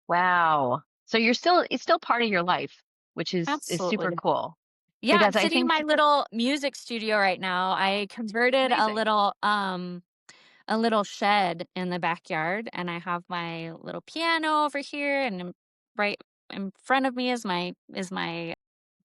Wow. So it's still part of your life, which is super Absolutely. cool Yeah, I'm because I sitting in think my little music studio right now. I converted amazing. a little shed in the backyard, and I have my little piano over here, and right in front of me is my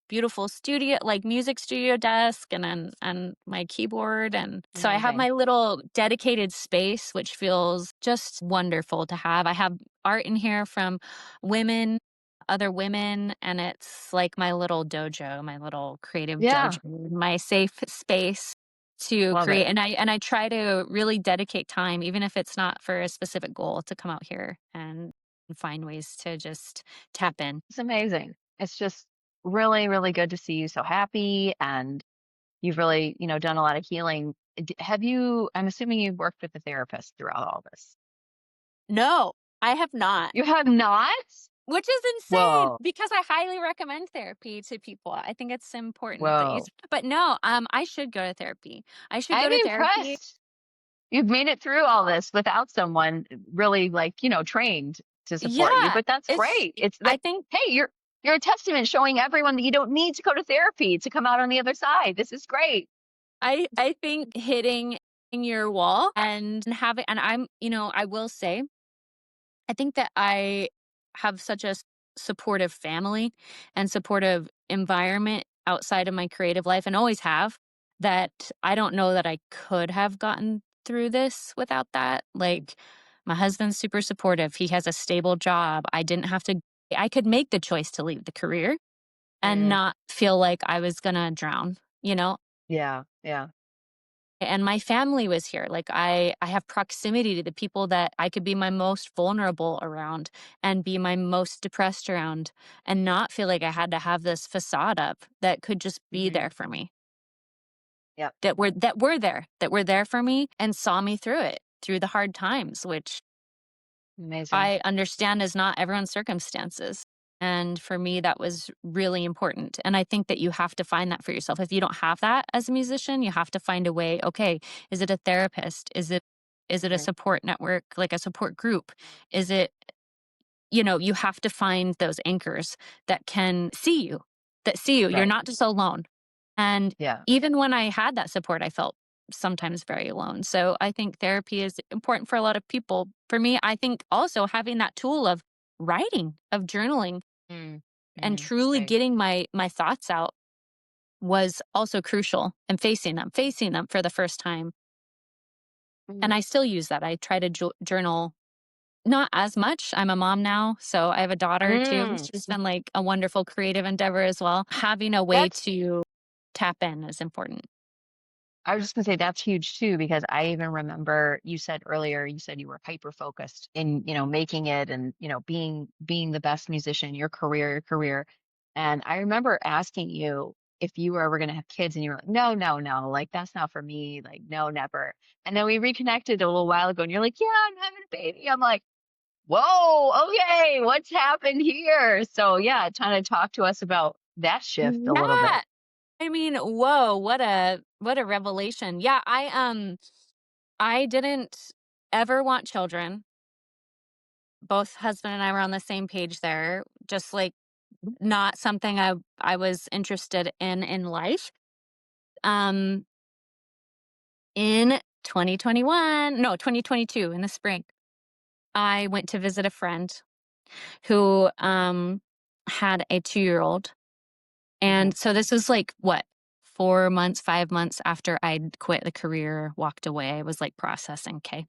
beautiful studio, like music studio desk, and my keyboard. And so I have Amazing. my little dedicated space, which feels just wonderful to have. I have art in here from women, other women, and it's like my little dojo, my little creative Yeah. dojo, my safe space to Love create. it. And I try to really dedicate time, even if it's not for a specific goal, to come out here and find ways to just tap in. It's amazing. It's just really, really good to see you so happy and you've really, done a lot of healing. Have you, I'm assuming you've worked with a therapist throughout all this. No, I have not, You have not? which is insane Whoa. because I highly recommend therapy to people. I think it's important that Whoa. but no, I should go to therapy. I should go I'm to therapy. impressed. You've made it through all this without someone really like, trained to support you, Yeah, but that's it's great. It's I like, think hey, you're a testament showing everyone that you don't need to go to therapy to come out on the other side. This is great. I think hitting your wall and having, and I will say, I think that I have such a supportive family and supportive environment outside of my creative life, and always have, that I don't know that I could have gotten through this without that. Like, my husband's super supportive. He has a stable job. I could make the choice to leave the career and Mm, not feel like I was going to drown, you know? yeah, yeah. And my family was here. Like, I have proximity to the people that I could be my most vulnerable around and be my most depressed around, and not feel like I had to have this facade up that could just be Hmm. there for me. Yep. That were there for me and saw me through it, through the hard times, which Amazing. I understand is not everyone's circumstances. And for me, that was really important. And I think that you have to find that for yourself. If you don't have that as a musician, you have to find a way. Okay, is it a therapist? Is it a Right. support network, like a support group? Is it, you have to find those anchors that can see you, that see you. You're Right. not just alone. And Yeah. even when I had that support, I felt sometimes very alone. So I think therapy is important for a lot of people. For me, I think also having that tool of writing, of journaling, Mm, and mm, truly right. getting my thoughts out was also crucial, and facing them for the first time. And Mhm. I still use that. I try to journal. Not as much. I'm a mom now, so I have a daughter too. Mm. She's been like a wonderful creative endeavor as well. Having a way That's to tap in is important. I was just gonna say that's huge too, because I even remember you said earlier, you said you were hyper focused in, making it and, being the best musician, your career. And I remember asking you if you were ever gonna have kids and you were like, no, no, no, like that's not for me. Like, no, never. And then we reconnected a little while ago and you're like, yeah, I'm having a baby. I'm like, whoa, okay, what's happened here? So yeah, kind of talk to us about that shift a little Yeah. bit. I mean, whoa, what a revelation. Yeah, I didn't ever want children. Both husband and I were on the same page there, just like Mhm. not something I was interested in life. Um in 2021, no, 2022 in the spring, I went to visit a friend who had a 2-year-old. Mhm. And so this was like what, 4 months, 5 months after I'd quit the career, walked away. I was like processing, okay.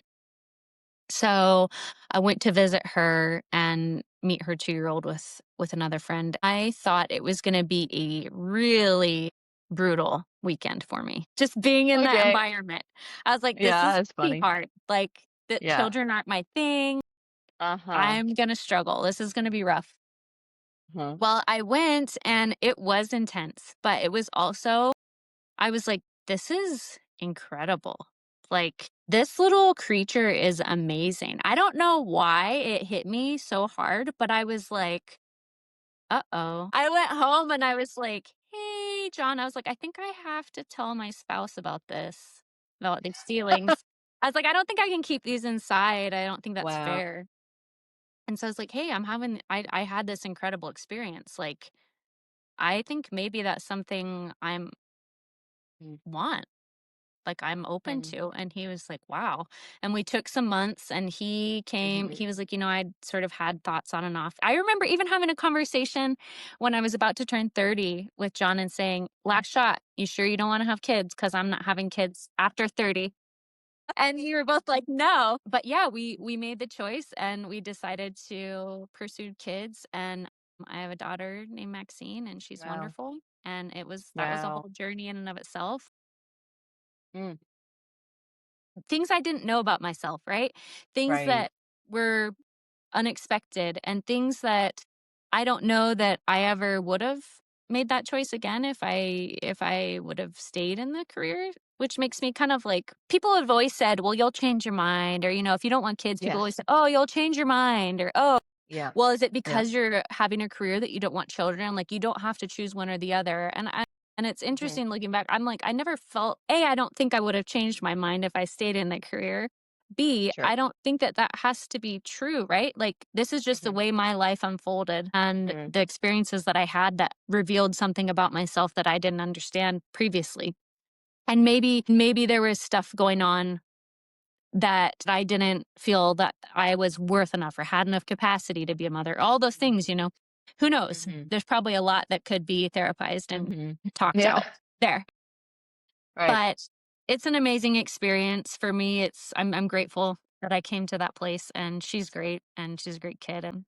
So I went to visit her and meet her 2-year-old with another friend. I thought it was going to be a really brutal weekend for me. Just being in that Okay. environment. I was like, this Yeah, is that's gonna be funny. hard. Like the Yeah. children aren't my thing. Uh-huh. I'm going to struggle. This is going to be rough. Uh-huh. Well, I went and it was intense, but it was also, I was like, this is incredible. Like, this little creature is amazing. I don't know why it hit me so hard, but I was like, uh-oh. I went home and I was like, hey, John, I was like, I think I have to tell my spouse about this, about these feelings. I was like, I don't think I can keep these inside. I don't think that's Wow. fair. And so I was like, hey, I had this incredible experience. Like, I think maybe that's something I'm Mm, want. Like, I'm open mm, to. And he was like, wow. And we took some months and he came, mhm. he was like, I'd sort of had thoughts on and off. I remember even having a conversation when I was about to turn 30 with John and saying, last shot, you sure you don't want to have kids? Because I'm not having kids after 30. And we were both like, no. But yeah, we made the choice and we decided to pursue kids. And I have a daughter named Maxine and she's Wow. wonderful. And that was a Wow. whole journey in and of itself. Mm, Things I didn't know about myself, right? Things right. that were unexpected and things that I don't know that I ever would have made that choice again if I would have stayed in the career, which makes me kind of like people have always said, well, you'll change your mind, or if you don't want kids, people always Yes. say, oh, you'll change your mind, or oh, Yeah. well, is it Yeah. because you're having a career that you don't want children? Like, you don't have to choose one or the other. And it's Mhm. interesting looking back. I'm like, I never felt A, I don't think I would have changed my mind if I stayed in the career. B, Sure. I don't think that that has to be true, right? Like, this is just the Mhm. way my life unfolded and Mhm. the experiences that I had that revealed something about myself that I didn't understand previously. And maybe there was stuff going on that I didn't feel that I was worth enough or had enough capacity to be a mother. All those things. Who knows? Mhm. There's probably a lot that could be therapized and Mhm. talked Yeah. out there. Right. But it's an amazing experience for me. I'm grateful that I came to that place and she's great and she's a great kid and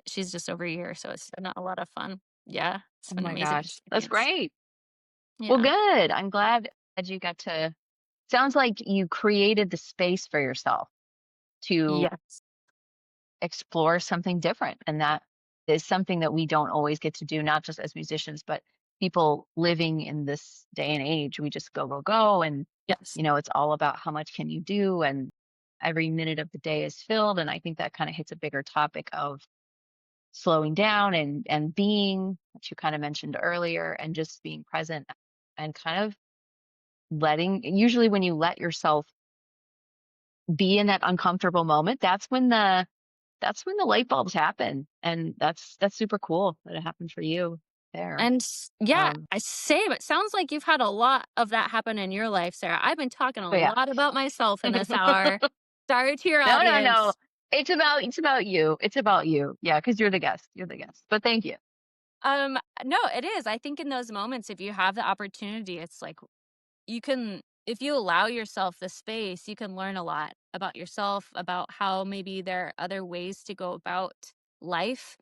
she's just over a year, so it's been a lot of fun. Yeah, it's Oh been an my amazing gosh. That's experience. great. Well, Yeah. good. I'm glad that you got to sounds like you created the space for yourself to Yes. explore something different. And that is something that we don't always get to do, not just as musicians, but people living in this day and age. We just go, go, go. And, Yes. it's all about how much can you do. And every minute of the day is filled. And I think that kind of hits a bigger topic of slowing down and being, that you kind of mentioned earlier, and just being present and kind of letting, usually when you let yourself be in that uncomfortable moment, that's when the light bulbs happen, and that's super cool that it happened for you there. And yeah, Um, I say, but sounds like you've had a lot of that happen in your life, Sarah. I've been talking a but yeah. lot about myself in this hour. Sorry to your No, no, no. audience. It's about you. It's about you. Yeah, because you're the guest. You're the guest. But thank you. No, it is. I think in those moments, if you have the opportunity, it's like if you allow yourself the space, you can learn a lot about yourself, about how maybe there are other ways to go about life.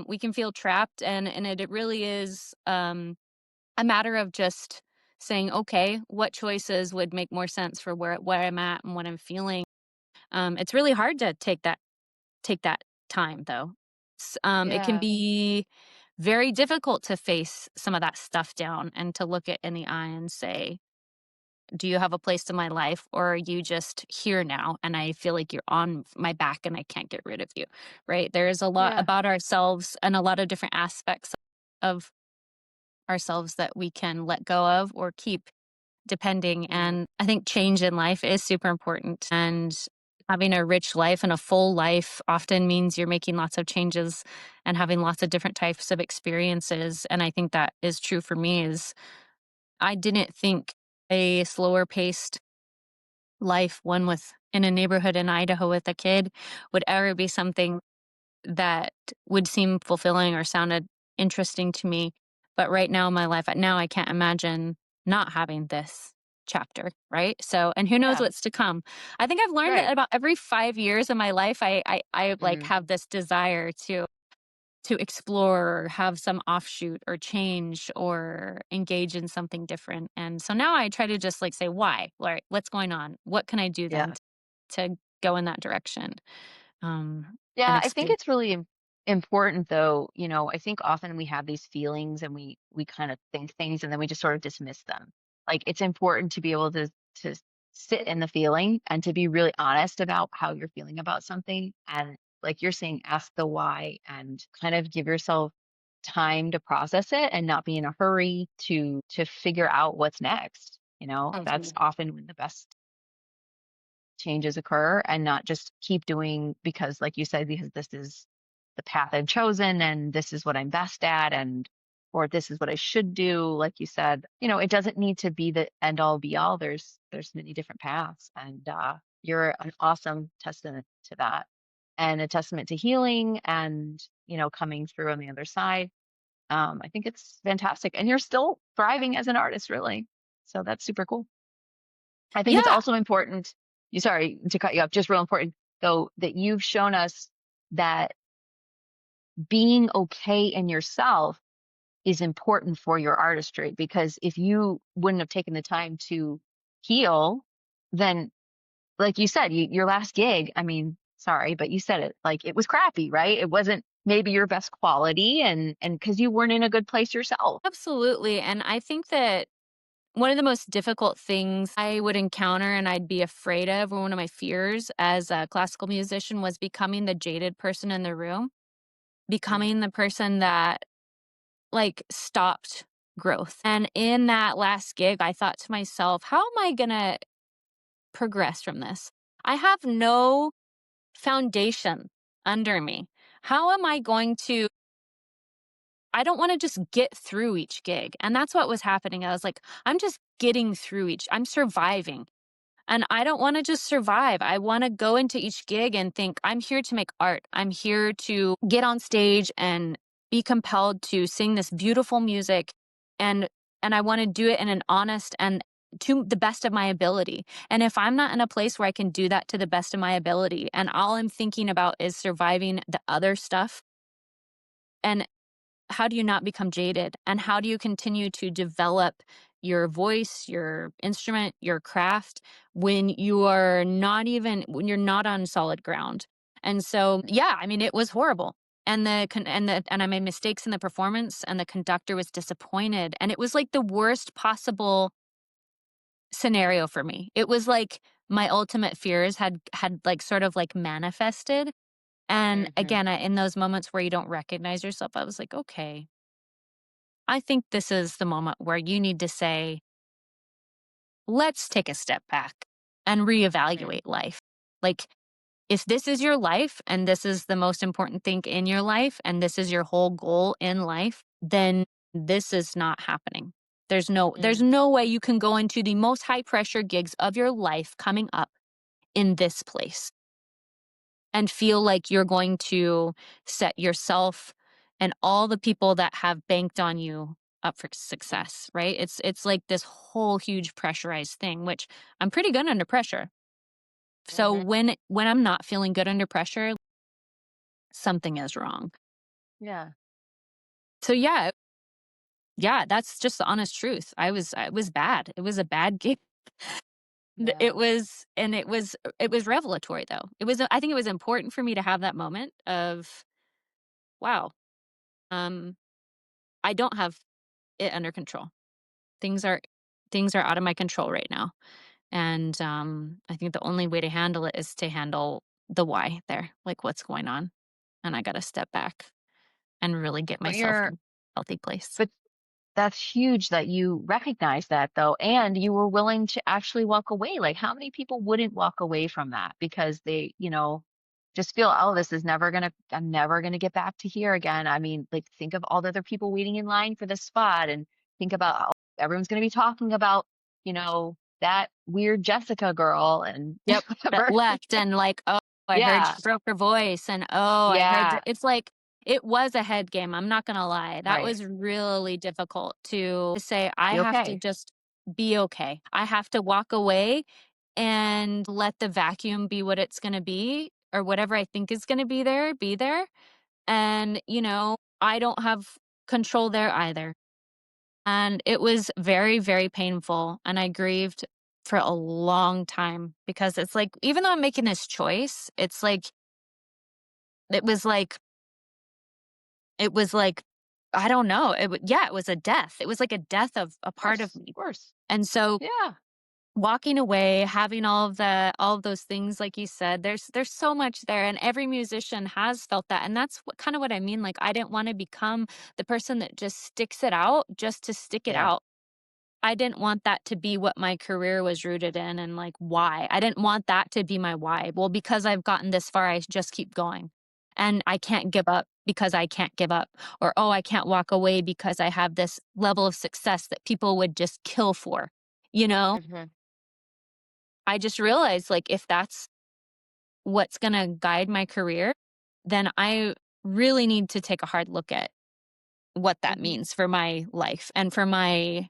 We can feel trapped, and it really is a matter of just saying, okay, what choices would make more sense for where I'm at and what I'm feeling. It's really hard to take that time though. It can Yeah. be very difficult to face some of that stuff down and to look it in the eye and say, do you have a place in my life, or are you just here now and I feel like you're on my back and I can't get rid of you, right? There is a lot Yeah. about ourselves and a lot of different aspects of ourselves that we can let go of or keep depending. Mm. And I think change in life is super important. And having a rich life and a full life often means you're making lots of changes and having lots of different types of experiences. And I think that is true for me is I didn't think a slower paced life, one with in a neighborhood in Idaho with a kid, would ever be something that would seem fulfilling or sounded interesting to me. But right now in my life, now I can't imagine not having this chapter, right? So, and who knows Yeah. what's to come. I think I've learned that Right. about every 5 years of my life, I like Mm. have this desire to explore or have some offshoot or change or engage in something different. And so now I try to just like say, why? Like, what's going on? What can I do then Yeah. to go in that direction? Um, and Yeah, I think explore. it's really important though, I think often we have these feelings and we kind of think things and then we just sort of dismiss them. Like it's important to be able to sit in the feeling and to be really honest about how you're feeling about something and like you're saying ask the why and kind of give yourself time to process it and not be in a hurry to figure out what's next. That's often when the best changes occur and not just keep doing because like you said because this is the path I've chosen and this is what I'm best at and or this is what I should do like you said it doesn't need to be the end all be all there's many different paths and you're an awesome testament to that and a testament to healing and coming through on the other side. I think it's fantastic and you're still thriving as an artist really, so that's super cool. I think it's Yeah, also important sorry to cut you off, just real important, though, that you've shown us that being okay in yourself is important for your artistry, because if you wouldn't have taken the time to heal, then, like you said, your last gig, I mean, sorry, but you said it, like, it was crappy, right? It wasn't maybe your best quality and because you weren't in a good place yourself. absolutely. And I think that one of the most difficult things I would encounter and I'd be afraid of, or one of my fears as a classical musician, was becoming the jaded person in the room, Mm, becoming the person that like stopped growth. And in that last gig, I thought to myself, how am I going to progress from this? I have no foundation under me. How am I going to I don't wanna just get through each gig, and that's what was happening. I was like, "I'm just getting through I'm surviving, and I don't wanna just survive. I wanna go into each gig and think, I'm here to make art. I'm here to get on stage and be compelled to sing this beautiful music, and I wanna do it in an honest and to the best of my ability. And if I'm not in a place where I can do that to the best of my ability, and all I'm thinking about is surviving the other stuff, and how do you not become jaded? And how do you continue to develop your voice, your instrument, your craft when when you're not on solid ground? And so, mm, yeah, I mean, it was horrible. And I made mistakes in the performance, and the conductor was disappointed. And it was like the worst possible scenario for me. It was like my ultimate fears had like sort of like manifested. And mhm, again, in those moments where you don't recognize yourself, I was like, okay, I think this is the moment where you need to say, let's take a step back and mm, reevaluate life. Like, if this is your life and this is the most important thing in your life and this is your whole goal in life, then this is not happening. There's mm, no way you can go into the most high pressure gigs of your life coming up in this place and feel like you're going to set yourself and all the people that have banked on you up for success, right? It's like this whole huge pressurized thing, which I'm pretty good under pressure. So mhm. when I'm not feeling good under pressure, something is wrong. Yeah, So yeah, yeah, that's just the honest truth. I was bad. It was a bad gig. yeah, It was revelatory though. I think it was important for me to have that moment of wow. Um I don't have it under control. Things are things are out of my control right now. And I think the only way to handle it is to handle the why there, like what's going on. And I got to step back and really get but myself you're in a healthy place. but That's huge that you recognize that though, and you were willing to actually walk away. Like, how many people wouldn't walk away from that because they, just feel, oh, this is I'm never gonna get back to here again. I mean, like, think of all the other people waiting in line for this spot, and think about, oh, everyone's gonna be talking about, that weird Jessica girl and Yep, that whatever. left and like, "Oh, I heard Yeah, she broke her voice," and, "Oh, I heard yeah, that." It's like, it was a head game, I'm not gonna lie. That right. was really difficult to say, "I Be have to okay. just be okay. I have to walk away and let the vacuum be what it's gonna be, or whatever I think is gonna be there, and, I don't have control there either." And it was very, very painful, and I grieved for a long time because it's like, even though I'm making this choice, it's like it was like it was like I don't know, yeah, it was a death. It was like a death of a part of Of me. course. And so Yeah. walking away, having all of those things like you said, there's so much there, and every musician has felt that. And that's what I mean, like, I didn't want to become the person that just sticks it out just to stick it Yeah. out. I didn't want that to be what my career was rooted in, and, like, why. I didn't want that to be my why. Well, because I've gotten this far, I just keep going. And I can't give up because I can't give up. Or, oh, I can't walk away because I have this level of success that people would just kill for. You know? Mhm. I just realized, like, if that's what's going to guide my career, then I really need to take a hard look at what that Mhm. means for my life and for my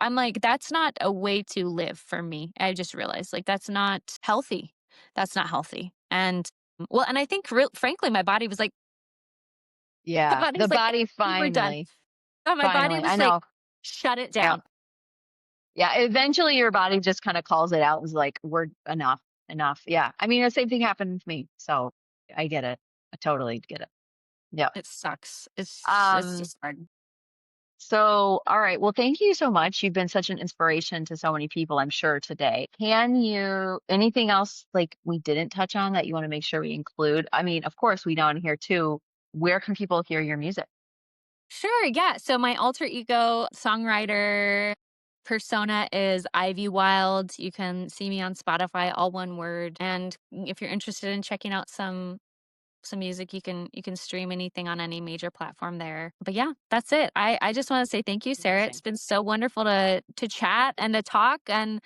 I'm like, that's not a way to live for me. I just realized, like, that's not healthy. That's not healthy. And well, and I think frankly, my body was like, my Yeah. body The was like, body "You were done." finally, My body finally. I was like, know. "Shut it Yeah. down." Yeah. Eventually your body just kind of calls it out and is like, we're enough, enough. Yeah. I mean, the same thing happened to me. So I get it. I totally get it. Yeah. It sucks. It's Um, just hard. so all right. Well, thank you so much. You've been such an inspiration to so many people, I'm sure, today. Can you anything else like we didn't touch on that you want to make sure we include? I mean, of course we know in here too. Where can people hear your music? Sure, yeah. So my alter ego songwriter persona is Ivy Wild. You can see me on Spotify, all one word. And if you're interested in checking out some music, you can stream anything on any major platform there. But yeah, that's it. I just want to say thank you, Sarah. It's Amazing. been so wonderful to chat and to talk, and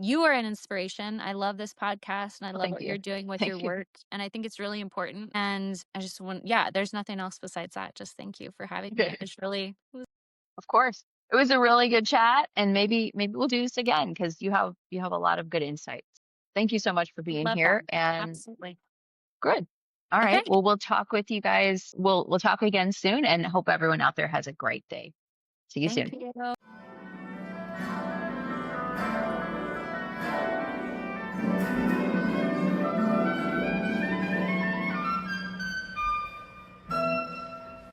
you are an inspiration. I love this podcast and I Well, love thank what you're you. doing with your Thank you. work, and I think it's really important. And I just want, yeah, there's nothing else besides that. Just thank you for having me. It was really it was Of course. It was a really good chat, and maybe we'll do this again because you have a lot of good insights. Thank you so much for being love that. here, and Absolutely. good. All Okay. right. Well, we'll talk with you guys. We'll talk again soon, and hope everyone out there has a great day. See you Thank soon. you.